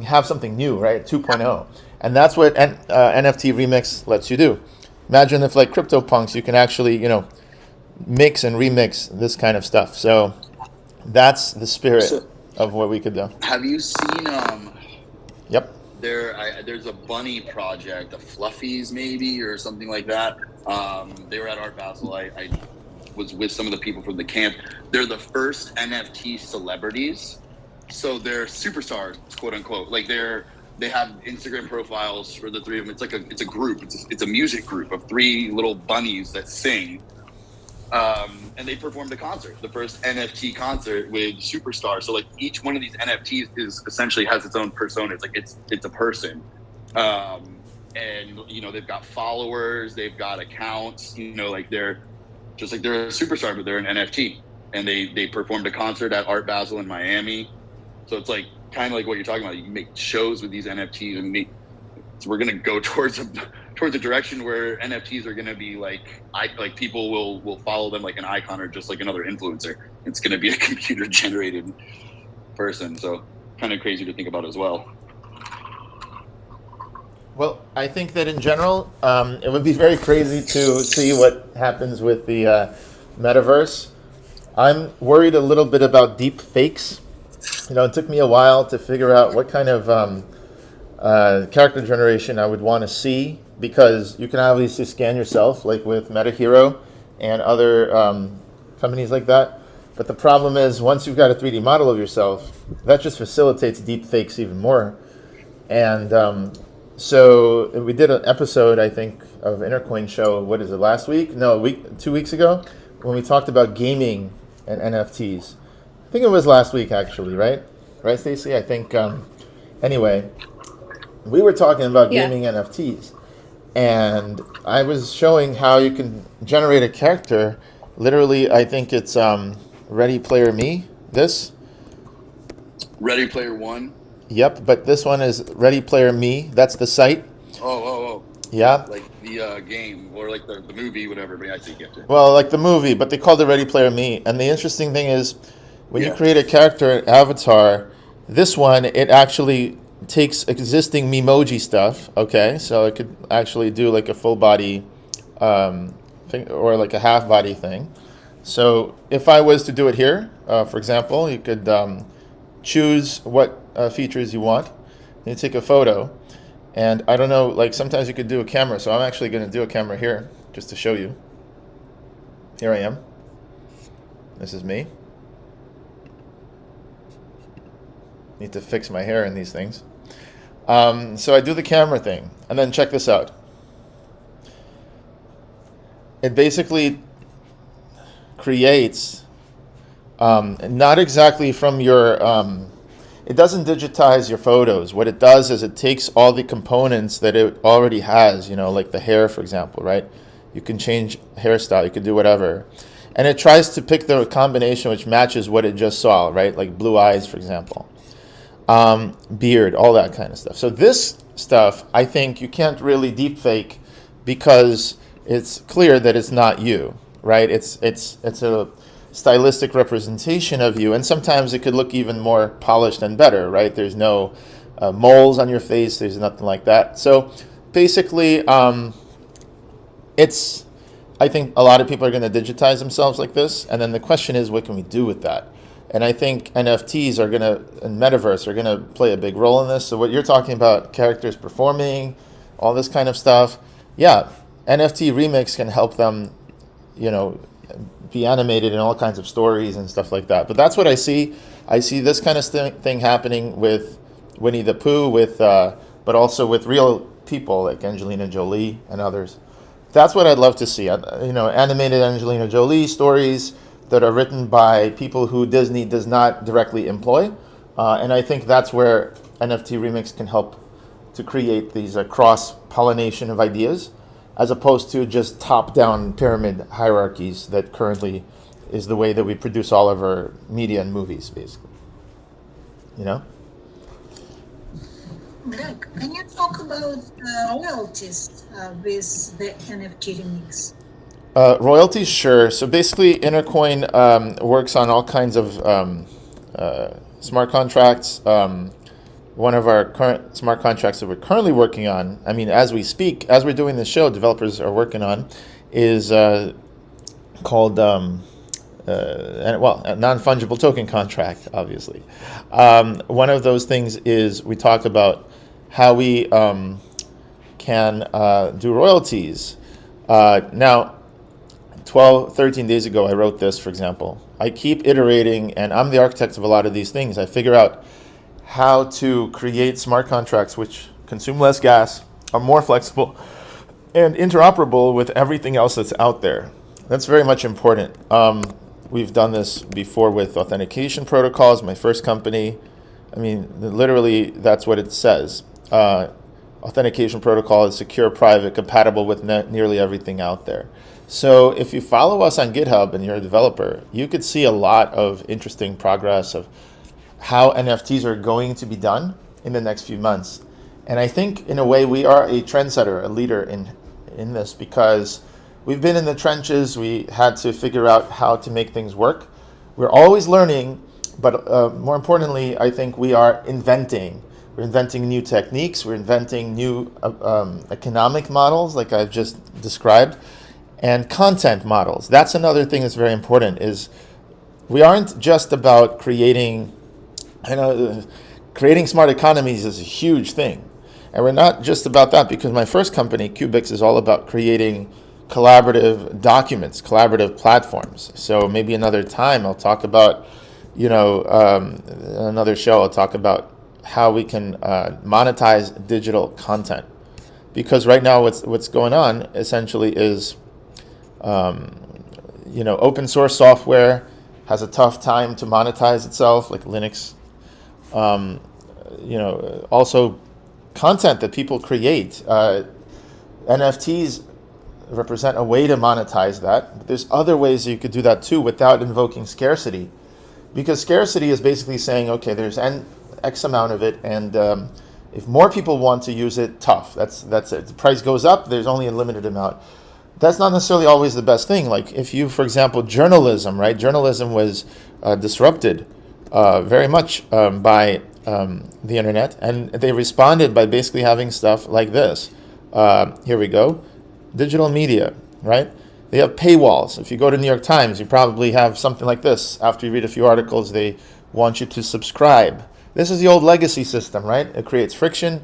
[SPEAKER 1] have something new, right? 2.0. And that's what NFTremix lets you do. Imagine if like CryptoPunks, you can actually, mix and remix this kind of stuff. So that's the spirit of what we could do.
[SPEAKER 6] Have you seen
[SPEAKER 1] Yep.
[SPEAKER 6] there's a bunny project, the Fluffies maybe or something like that. They were at Art Basel. I was with some of the people from the camp. They're the first NFT celebrities, so they're superstars, quote unquote. Like they have Instagram profiles for the three of them. It's a group. It's a music group of three little bunnies that sing. And they performed a concert, the first NFT concert with superstars. So like each one of these NFTs is essentially has its own persona. It's like it's a person, and they've got followers, they've got accounts. Like they're a superstar, but they're an NFT, and they performed a concert at Art Basel in Miami. So it's like kind of like what you're talking about. You make shows with these NFTs, and so we're gonna go towards a direction where NFTs are going to be like people will follow them like an icon or just like another influencer. It's going to be a computer generated person. So kind of crazy to think about as well.
[SPEAKER 1] Well, I think that in general, it would be very crazy to see what happens with the metaverse. I'm worried a little bit about deep fakes. It took me a while to figure out what kind of character generation I would want to see, because you can obviously scan yourself, like with MetaHero and other companies like that. But the problem is, once you've got a 3D model of yourself, that just facilitates deep fakes even more. And so we did an episode, I think, of Intercoin show. What is it? Last week? No, 2 weeks ago, when we talked about gaming and NFTs. I think it was last week, actually, right? Right, Stacey? I think. Anyway, we were talking about gaming NFTs. And I was showing how you can generate a character. Literally, I think it's Ready Player Me. This.
[SPEAKER 6] Ready Player One.
[SPEAKER 1] Yep, but this one is Ready Player Me. That's the site.
[SPEAKER 6] Oh.
[SPEAKER 1] Yeah.
[SPEAKER 6] Like the game or like the movie, whatever. But I think you have to.
[SPEAKER 1] Well, like the movie, but they called it Ready Player Me. And the interesting thing is, when you create a character avatar, this one, it actually takes existing Memoji stuff, okay? So it could actually do like a full body thing or like a half body thing. So if I was to do it here, for example, you could choose what features you want. You take a photo, and I don't know, like sometimes you could do a camera. So I'm actually going to do a camera here just to show you. Here I am. This is me. Need to fix my hair in these things. So I do the camera thing, and then check this out. It basically creates, not exactly from your, it doesn't digitize your photos. What it does is it takes all the components that it already has, like the hair, for example, right? You can change hairstyle, you can do whatever. And it tries to pick the combination which matches what it just saw, right? Like blue eyes, for example. Beard, all that kind of stuff. So this stuff, I think you can't really deepfake because it's clear that it's not you, right? It's a stylistic representation of you, and sometimes it could look even more polished and better, right? There's no moles on your face, there's nothing like that. So basically, I think a lot of people are going to digitize themselves like this, and then the question is, what can we do with that? And I think NFTs and metaverse are going to play a big role in this. So what you're talking about, characters performing, all this kind of stuff, yeah, NFTremix can help them, be animated in all kinds of stories and stuff like that. But that's what I see. I see this kind of thing happening with Winnie the Pooh, but also with real people like Angelina Jolie and others. That's what I'd love to see. Animated Angelina Jolie stories that are written by people who Disney does not directly employ. And I think that's where NFTremix can help to create these cross-pollination of ideas, as opposed to just top-down pyramid hierarchies that currently is the way that we produce all of our media and movies, basically.
[SPEAKER 3] Greg, can you talk about royalties with the NFTremix?
[SPEAKER 1] Royalties, sure. So basically, Intercoin works on all kinds of smart contracts. One of our current smart contracts that we're currently working on, as we speak, as we're doing this show, developers are working on, is called a non-fungible token contract, obviously. One of those things is we talk about how we can do royalties. Now, 13 days ago, I wrote this, for example. I keep iterating, and I'm the architect of a lot of these things. I figure out how to create smart contracts which consume less gas, are more flexible, and interoperable with everything else that's out there. That's very much important. We've done this before with authentication protocols, my first company. Literally, that's what it says. Authentication protocol is secure, private, compatible with nearly everything out there. So if you follow us on GitHub and you're a developer, you could see a lot of interesting progress of how NFTs are going to be done in the next few months. And I think in a way we are a trendsetter, a leader in this, because we've been in the trenches. We had to figure out how to make things work. We're always learning, but more importantly, I think we are inventing. We're inventing new techniques. We're inventing new economic models, like I've just described, and content models. That's another thing that's very important, is we aren't just about creating, creating smart economies is a huge thing. And we're not just about that, because my first company, Cubix, is all about creating collaborative documents, collaborative platforms. So maybe another time I'll talk about, another show, I'll talk about how we can monetize digital content. Because right now what's going on essentially is, open source software has a tough time to monetize itself, like Linux. Also content that people create. NFTs represent a way to monetize that. But there's other ways you could do that too without invoking scarcity. Because scarcity is basically saying, okay, there's X amount of it, and if more people want to use it, tough. That's it. The price goes up, there's only a limited amount. That's not necessarily always the best thing. Like if you, for example, journalism, right? Journalism was disrupted very much by the internet, and they responded by basically having stuff like this. Here we go. Digital media, right? They have paywalls. If you go to New York Times, you probably have something like this. After you read a few articles, they want you to subscribe. This is the old legacy system, right? It creates friction.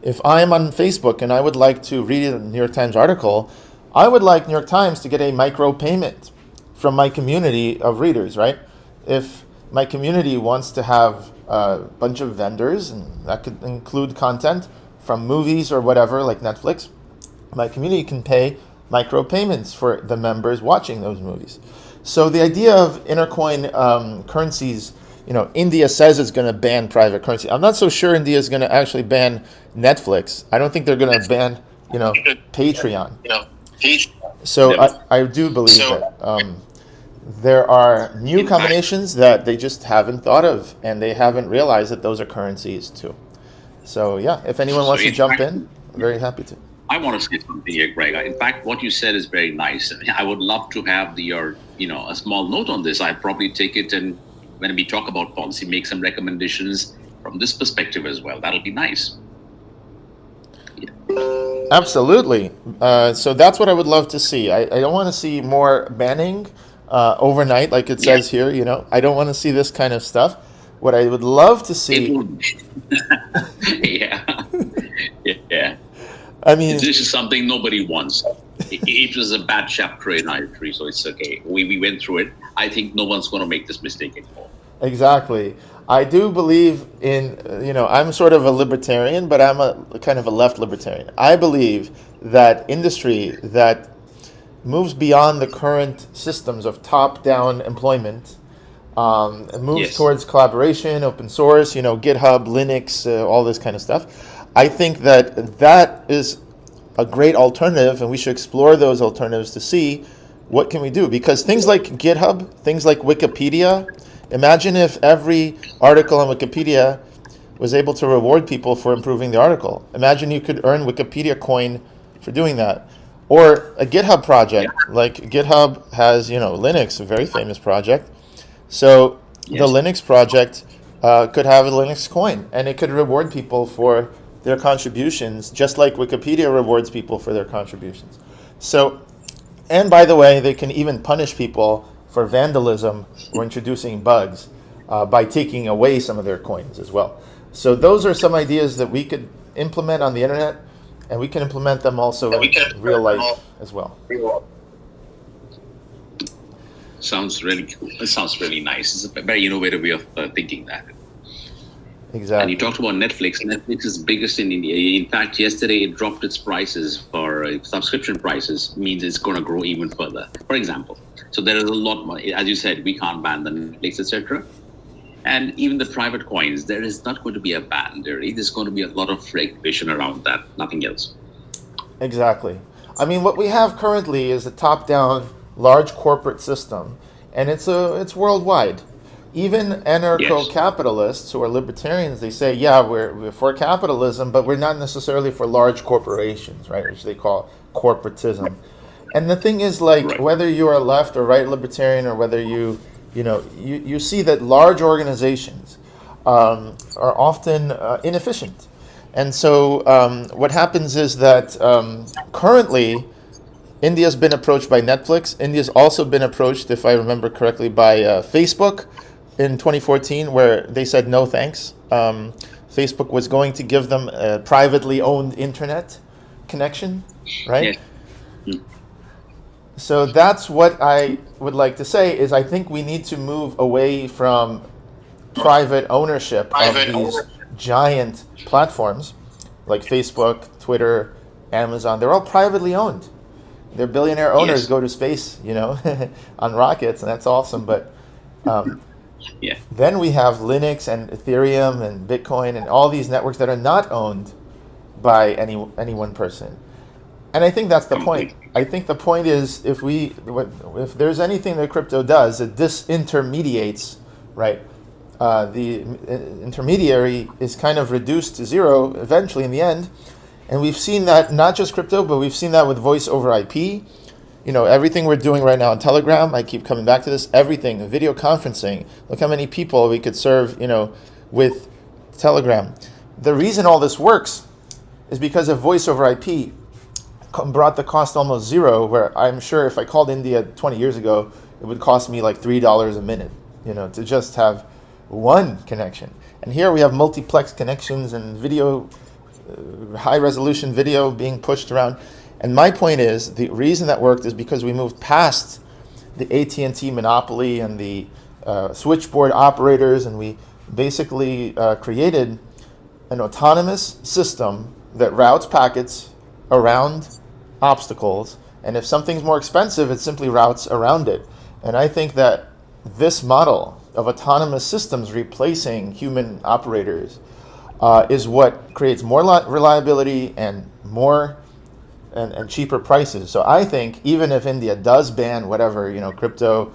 [SPEAKER 1] If I'm on Facebook and I would like to read a New York Times article, I would like New York Times to get a micro payment from my community of readers, right? If my community wants to have a bunch of vendors, and that could include content from movies or whatever, like Netflix. My community can pay micropayments for the members watching those movies. So the idea of intercoin currencies, India says it's going to ban private currency. I'm not so sure India is going to actually ban Netflix. I don't think they're going to ban, Patreon. So I do believe that there are new combinations that they just haven't thought of, and they haven't realized that those are currencies too. So yeah, if anyone wants to jump in, I'm very happy to.
[SPEAKER 5] I want to say something here, Greg. In fact, what you said is very nice. I would love to have a small note on this. I'd probably take it, and when we talk about policy, make some recommendations from this perspective as well. That'll be nice.
[SPEAKER 1] Absolutely. So that's what I would love to see. I don't want to see more banning overnight, like it says here. I don't want to see this kind of stuff. What I would love to see.
[SPEAKER 5] Yeah.
[SPEAKER 1] I mean,
[SPEAKER 5] this is something nobody wants. It was a bad chapter in our history, so it's okay. We went through it. I think no one's going to make this mistake anymore.
[SPEAKER 1] Exactly. I do believe in, I'm sort of a libertarian, but I'm a kind of a left libertarian. I believe that industry that moves beyond the current systems of top-down employment and moves towards collaboration, open source, GitHub, Linux, all this kind of stuff. I think that is a great alternative, and we should explore those alternatives to see what can we do. Because things like GitHub, things like Wikipedia, imagine if every article on Wikipedia was able to reward people for improving the article. Imagine you could earn Wikipedia coin for doing that. Or a GitHub project, like GitHub has, Linux, a very famous project. So the Linux project could have a Linux coin, and it could reward people for their contributions, just like Wikipedia rewards people for their contributions. So, and by the way, they can even punish people for vandalism or introducing bugs by taking away some of their coins as well. So those are some ideas that we could implement on the internet, and we can implement them also in real life as well.
[SPEAKER 5] Sounds really cool. It sounds really nice. It's a very innovative way of thinking that.
[SPEAKER 1] Exactly.
[SPEAKER 5] And you talked about Netflix. Netflix is biggest in India. In fact, yesterday it dropped its prices for subscription prices, means it's going to grow even further, for example. So there is a lot more. As you said, we can't ban the Netflix, etc. And even the private coins, there is not going to be a ban. There's going to be a lot of regulation around that, nothing else.
[SPEAKER 1] Exactly. I mean, what we have currently is a top-down large corporate system, and it's worldwide. Even anarcho-capitalists who are libertarians, they say, yeah, we're for capitalism, but we're not necessarily for large corporations, right, which they call corporatism. And the thing is, whether you are left or right libertarian, or whether you see that large organizations are often inefficient. And so what happens is that currently India's been approached by Netflix. India's also been approached, if I remember correctly, by Facebook in 2014, where they said no thanks. Facebook was going to give them a privately owned internet connection, right?
[SPEAKER 5] Yeah.
[SPEAKER 1] So that's what I would like to say is I think we need to move away from private ownership of these giant platforms like Facebook, Twitter, Amazon. They're all privately owned. Their billionaire owners go to space, on rockets, and that's awesome. But then we have Linux and Ethereum and Bitcoin and all these networks that are not owned by any one person. And I think that's the point. I think the point is if there's anything that crypto does, it disintermediates, right? The intermediary is kind of reduced to zero eventually in the end. And we've seen that not just crypto, but we've seen that with voice over IP. Everything we're doing right now on Telegram, I keep coming back to this, everything, video conferencing. Look how many people we could serve, with Telegram. The reason all this works is because of voice over IP brought the cost almost zero, where I'm sure if I called India 20 years ago, it would cost me like $3 a minute, to just have one connection. And here we have multiplex connections and video, high resolution video being pushed around. And my point is, the reason that worked is because we moved past the AT&T monopoly and the switchboard operators, and we basically created an autonomous system that routes packets around obstacles, and if something's more expensive, it simply routes around it. And I think that this model of autonomous systems replacing human operators is what creates more reliability and more and cheaper prices. So I think even if India does ban whatever, crypto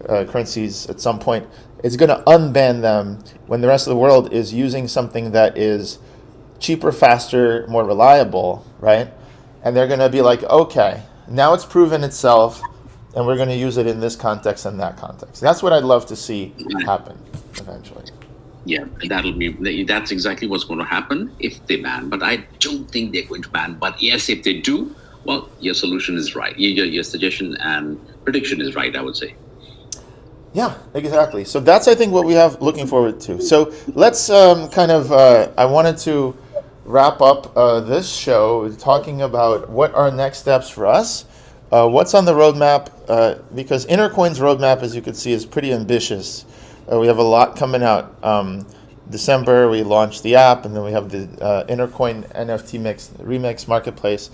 [SPEAKER 1] currencies at some point, it's going to unban them when the rest of the world is using something that is cheaper, faster, more reliable, right? And they're going to be like, okay, now it's proven itself, and we're going to use it in this context and that context. That's what I'd love to see happen eventually.
[SPEAKER 5] Yeah, that's exactly what's going to happen if they ban. But I don't think they're going to ban. But yes, if they do, well, your solution is right. Your suggestion and prediction is right, I would say.
[SPEAKER 1] Yeah, exactly. So that's, I think, what we have looking forward to. So let's I wanted to wrap up this show talking about what are next steps for us, what's on the roadmap, because Intercoin's roadmap, as you can see, is pretty ambitious. We have a lot coming out. December, we launched the app, and then we have the Intercoin NFTremix marketplace.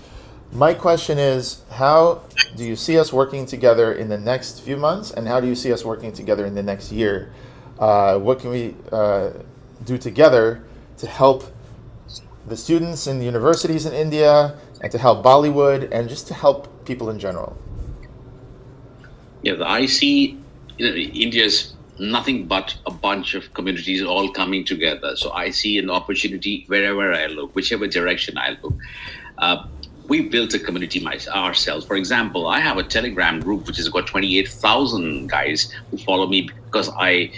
[SPEAKER 1] My question is, how do you see us working together in the next few months, and how do you see us working together in the next year? What can we do together to help the students in the universities in India, and to help Bollywood, and just to help people in general?
[SPEAKER 5] Yeah, I see India's nothing but a bunch of communities all coming together. So I see an opportunity wherever I look, whichever direction I look. We built a community ourselves. For example, I have a Telegram group which has got 28,000 guys who follow me because I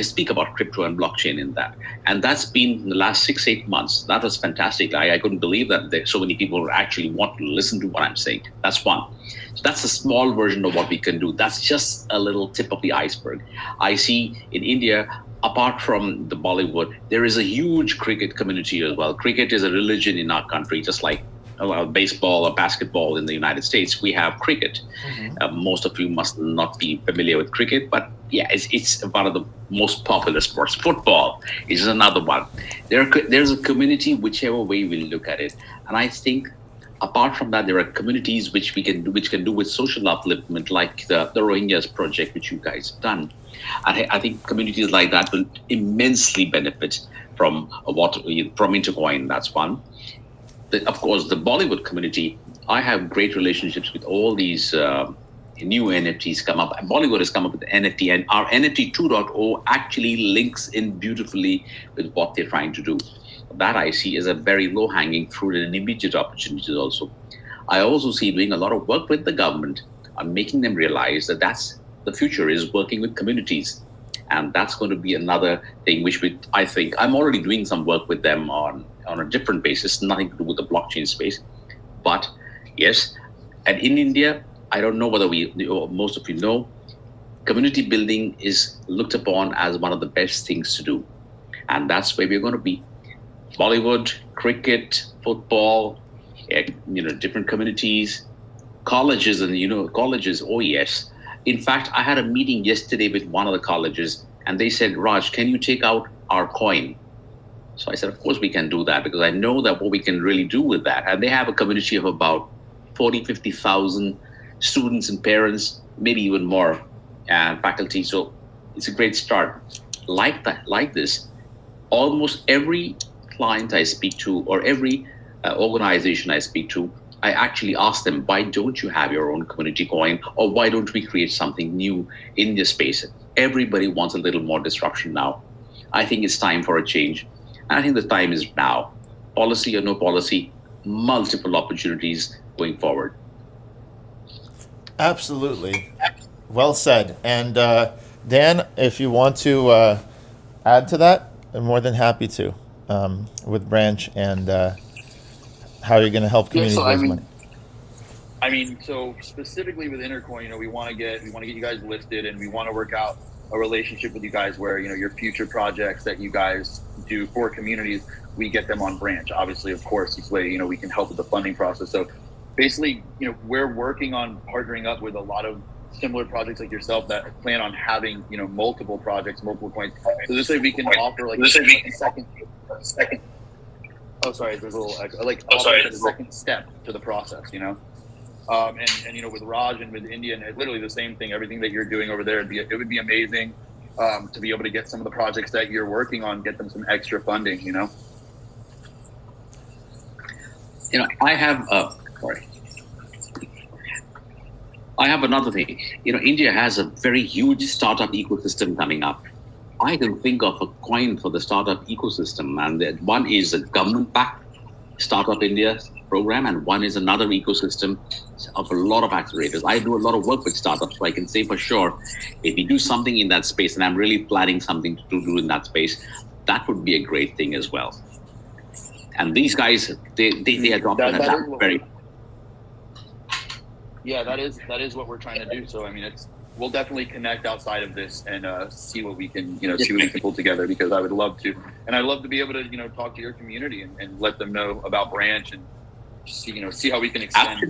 [SPEAKER 5] speak about crypto and blockchain in that. And that's been in the last 6-8 months. That was fantastic. I couldn't believe that so many people actually want to listen to what I'm saying. That's one. So that's a small version of what we can do. That's just a little tip of the iceberg. I see in India, apart from the Bollywood, there is a huge cricket community as well. Cricket is a religion in our country, just like baseball or basketball in the United States. We have cricket. Mm-hmm. Most of you must not be familiar with cricket, but yeah, it's one of the most popular sports. Football is another one. There's a community whichever way we look at it, and I think apart from that, there are communities which can do with social upliftment, like the Rohingyas project, which you guys have done. I think communities like that will immensely benefit from Intercoin. That's one. Of course, the Bollywood community, I have great relationships with all these new NFTs come up. Bollywood has come up with the NFT, and our NFT 2.0 actually links in beautifully with what they're trying to do. That I see as a very low-hanging fruit and an immediate opportunity also. I also see doing a lot of work with the government on making them realize that that's the future is working with communities. And that's going to be another thing which I think I'm already doing some work with them on a different basis, nothing to do with the blockchain space. But yes, and in India, I don't know whether most of you know, community building is looked upon as one of the best things to do. And that's where we're going to be. Bollywood, cricket, football, different communities, colleges, oh yes. In fact, I had a meeting yesterday with one of the colleges, and they said, Raj, can you take out our coin? So I said, of course we can do that, because I know that what we can really do with that. And they have a community of about 40, 50,000 students and parents, maybe even more, and faculty. So it's a great start. Like this, almost every client I speak to, or every organization I speak to, I actually ask them, why don't you have your own community coin? Or why don't we create something new in this space? Everybody wants a little more disruption now. I think it's time for a change. And I think the time is now. Policy or no policy, multiple opportunities going forward.
[SPEAKER 1] Absolutely. Well said. And Dan, if you want to add to that, I'm more than happy to, with Branch and how you're going to help communities raise money.
[SPEAKER 6] I mean, so specifically with Intercoin, we want to get you guys listed, and we want to work out a relationship with you guys where, your future projects that you guys do for communities, we get them on Branch. Obviously, of course, this way, we can help with the funding process. So basically, we're working on partnering up with a lot of similar projects like yourself that plan on having, multiple projects, multiple coins. So this way we can offer like a second. Oh, sorry, there's a little echo. Like offer a second step to the process, and with Raj and with Indian, it's literally the same thing. Everything that you're doing over there, it would be amazing to be able to get some of the projects that you're working on, get them some extra funding.
[SPEAKER 5] I have I have another thing. India has a very huge startup ecosystem coming up. I can think of a coin for the startup ecosystem, and one is a government-backed Startup India program, and one is another ecosystem of a lot of accelerators. I do a lot of work with startups, so I can say for sure, if we do something in that space, and I'm really planning something to do in that space, that would be a great thing as well. And these guys, they adopted that very.
[SPEAKER 6] Yeah, that is what we're trying to do. So we'll definitely connect outside of this and see what we can pull together, because I would love to, and I'd love to be able to talk to your community and let them know about Branch and see how we can extend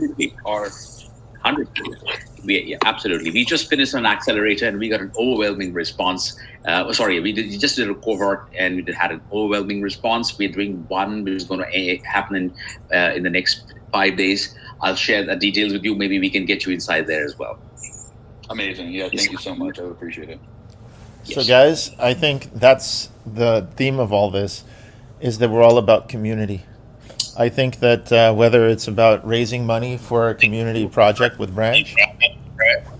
[SPEAKER 6] our.
[SPEAKER 5] 100%. Absolutely. We just finished an accelerator and we got an overwhelming response. We just did a cohort and we had an overwhelming response. We're doing one which is going to happen in the next 5 days. I'll share the details with you. Maybe we can get you inside there as well.
[SPEAKER 6] Amazing. Yeah, thank you so much. I would appreciate it.
[SPEAKER 1] So guys, I think that's the theme of all this, is that we're all about community. I think that whether it's about raising money for a community project with Branch,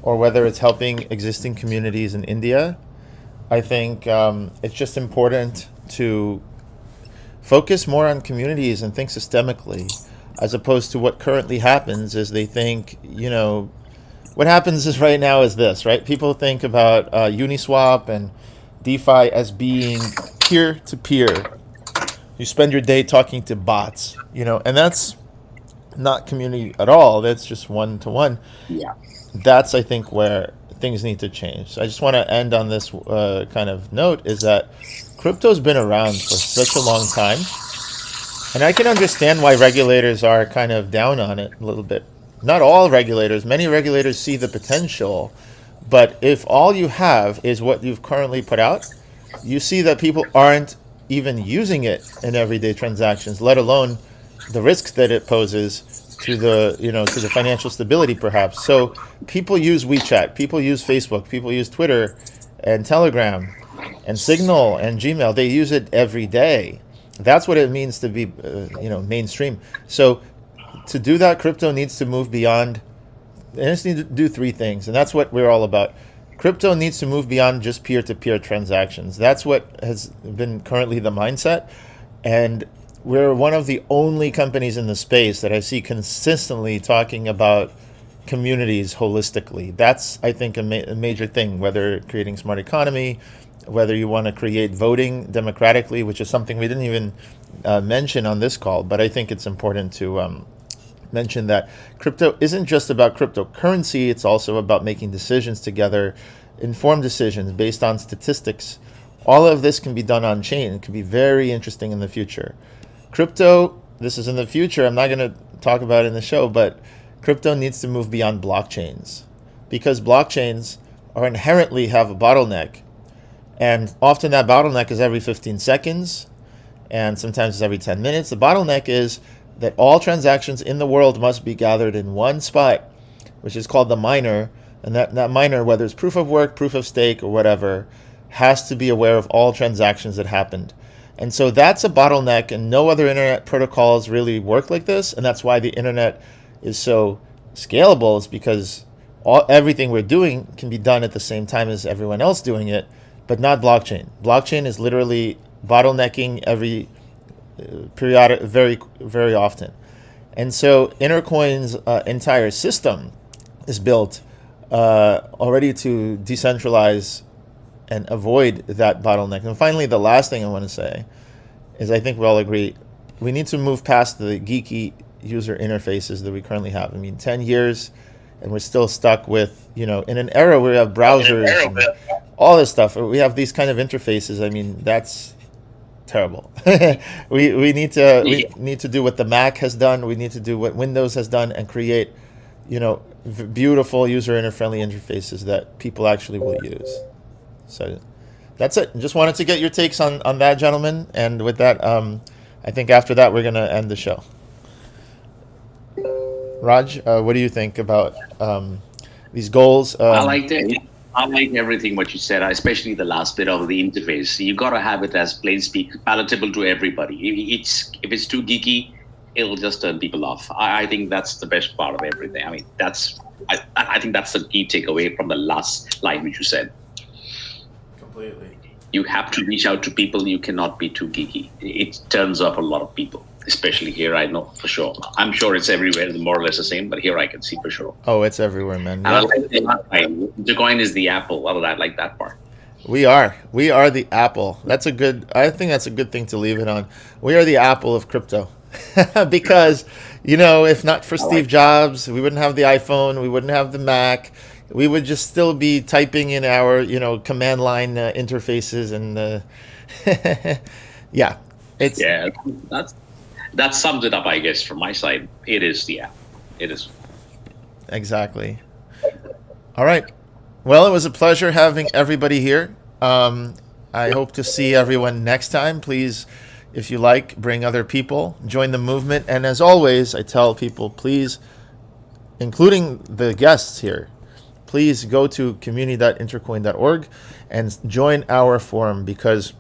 [SPEAKER 1] or whether it's helping existing communities in India, I think it's just important to focus more on communities and think systemically, as opposed to what currently happens is they think, what happens is right now is this, right? People think about Uniswap and DeFi as being peer-to-peer. You spend your day talking to bots, and that's not community at all. That's just one-to-one.
[SPEAKER 5] Yeah.
[SPEAKER 1] That's, I think, where things need to change. So I just want to end on this kind of note, is that crypto's been around for such a long time. And I can understand why regulators are kind of down on it a little bit. Not all regulators. Many regulators see the potential. But if all you have is what you've currently put out, you see that people aren't even using it in everyday transactions, let alone the risks that it poses to the financial stability, perhaps. So people use WeChat, people use Facebook, people use Twitter and Telegram and Signal and Gmail. They use it every day. That's what it means to be, mainstream. So to do that, crypto needs to move beyond. It needs to do three things, and that's what we're all about. Crypto needs to move beyond just peer-to-peer transactions. That's what has been currently the mindset. And we're one of the only companies in the space that I see consistently talking about communities holistically. That's, I think, a major thing, whether creating smart economy, whether you want to create voting democratically, which is something we didn't even mention on this call. But I think it's important to mention that crypto isn't just about cryptocurrency. It's also about making decisions together, informed decisions based on statistics. All of this can be done on chain. It can be very interesting in the future. Crypto, this is in the future. I'm not going to talk about it in the show, but crypto needs to move beyond blockchains, because blockchains are inherently have a bottleneck. And often that bottleneck is every 15 seconds, and sometimes it's every 10 minutes. The bottleneck is that all transactions in the world must be gathered in one spot, which is called the miner. And that miner, whether it's proof of work, proof of stake, or whatever, has to be aware of all transactions that happened. And so that's a bottleneck, and no other internet protocols really work like this. And that's why the internet is so scalable, is because everything we're doing can be done at the same time as everyone else doing it, but not blockchain. Blockchain is literally bottlenecking every periodic, very, very often. And so Intercoin's entire system is built already to decentralize and avoid that bottleneck. And finally, the last thing I want to say is, I think we all agree, we need to move past the geeky user interfaces that we currently have. 10 years and we're still stuck with, in an era where we have browsers and all this stuff. We have these kind of interfaces. That's terrible. we need to do what the Mac has done. We need to do what Windows has done and create, beautiful user friendly interfaces that people actually will use. So that's it. Just wanted to get your takes on that, gentlemen. And with that, I think after that we're gonna end the show. Raj, what do you think about these goals?
[SPEAKER 5] I liked it. I like everything what you said, especially the last bit of the interface. You got to have it as plain speak, palatable to everybody. If it's too geeky, it'll just turn people off. I think that's the best part of everything. I mean, I think that's the key takeaway from the last line which you said.
[SPEAKER 1] Completely.
[SPEAKER 5] You have to reach out to people. You cannot be too geeky. It turns off a lot of people, especially here. I know for sure. I'm sure it's everywhere, more or less the same, but here I can see for sure.
[SPEAKER 1] Oh, it's everywhere, man.
[SPEAKER 5] And I like Intercoin is the Apple. I like that part.
[SPEAKER 1] We are the Apple. I think that's a good thing to leave it on. We are the Apple of crypto. Because, if not for Steve Jobs, we wouldn't have the iPhone, we wouldn't have the Mac. We would just still be typing in our, command line interfaces and yeah.
[SPEAKER 5] That sums it up, I guess, from my side. It is the app. It is.
[SPEAKER 1] Exactly. All right. Well, it was a pleasure having everybody here. I hope to see everyone next time. Please, if you like, bring other people, join the movement. And as always, I tell people, please, including the guests here, please go to community.intercoin.org and join our forum, because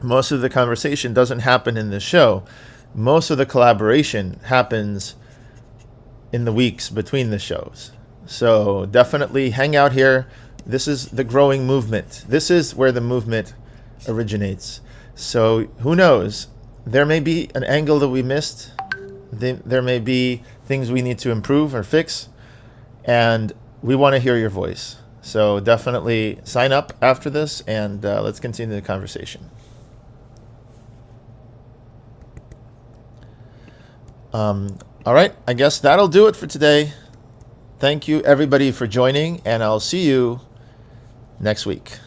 [SPEAKER 1] most of the conversation doesn't happen in the show. Most of the collaboration happens in the weeks between the shows. So definitely hang out here. This is the growing movement. This is where the movement originates. So who knows? There may be an angle that we missed. There may be things we need to improve or fix. And we want to hear your voice. So definitely sign up after this, and let's continue the conversation. All right, I guess that'll do it for today. Thank you, everybody, for joining, and I'll see you next week.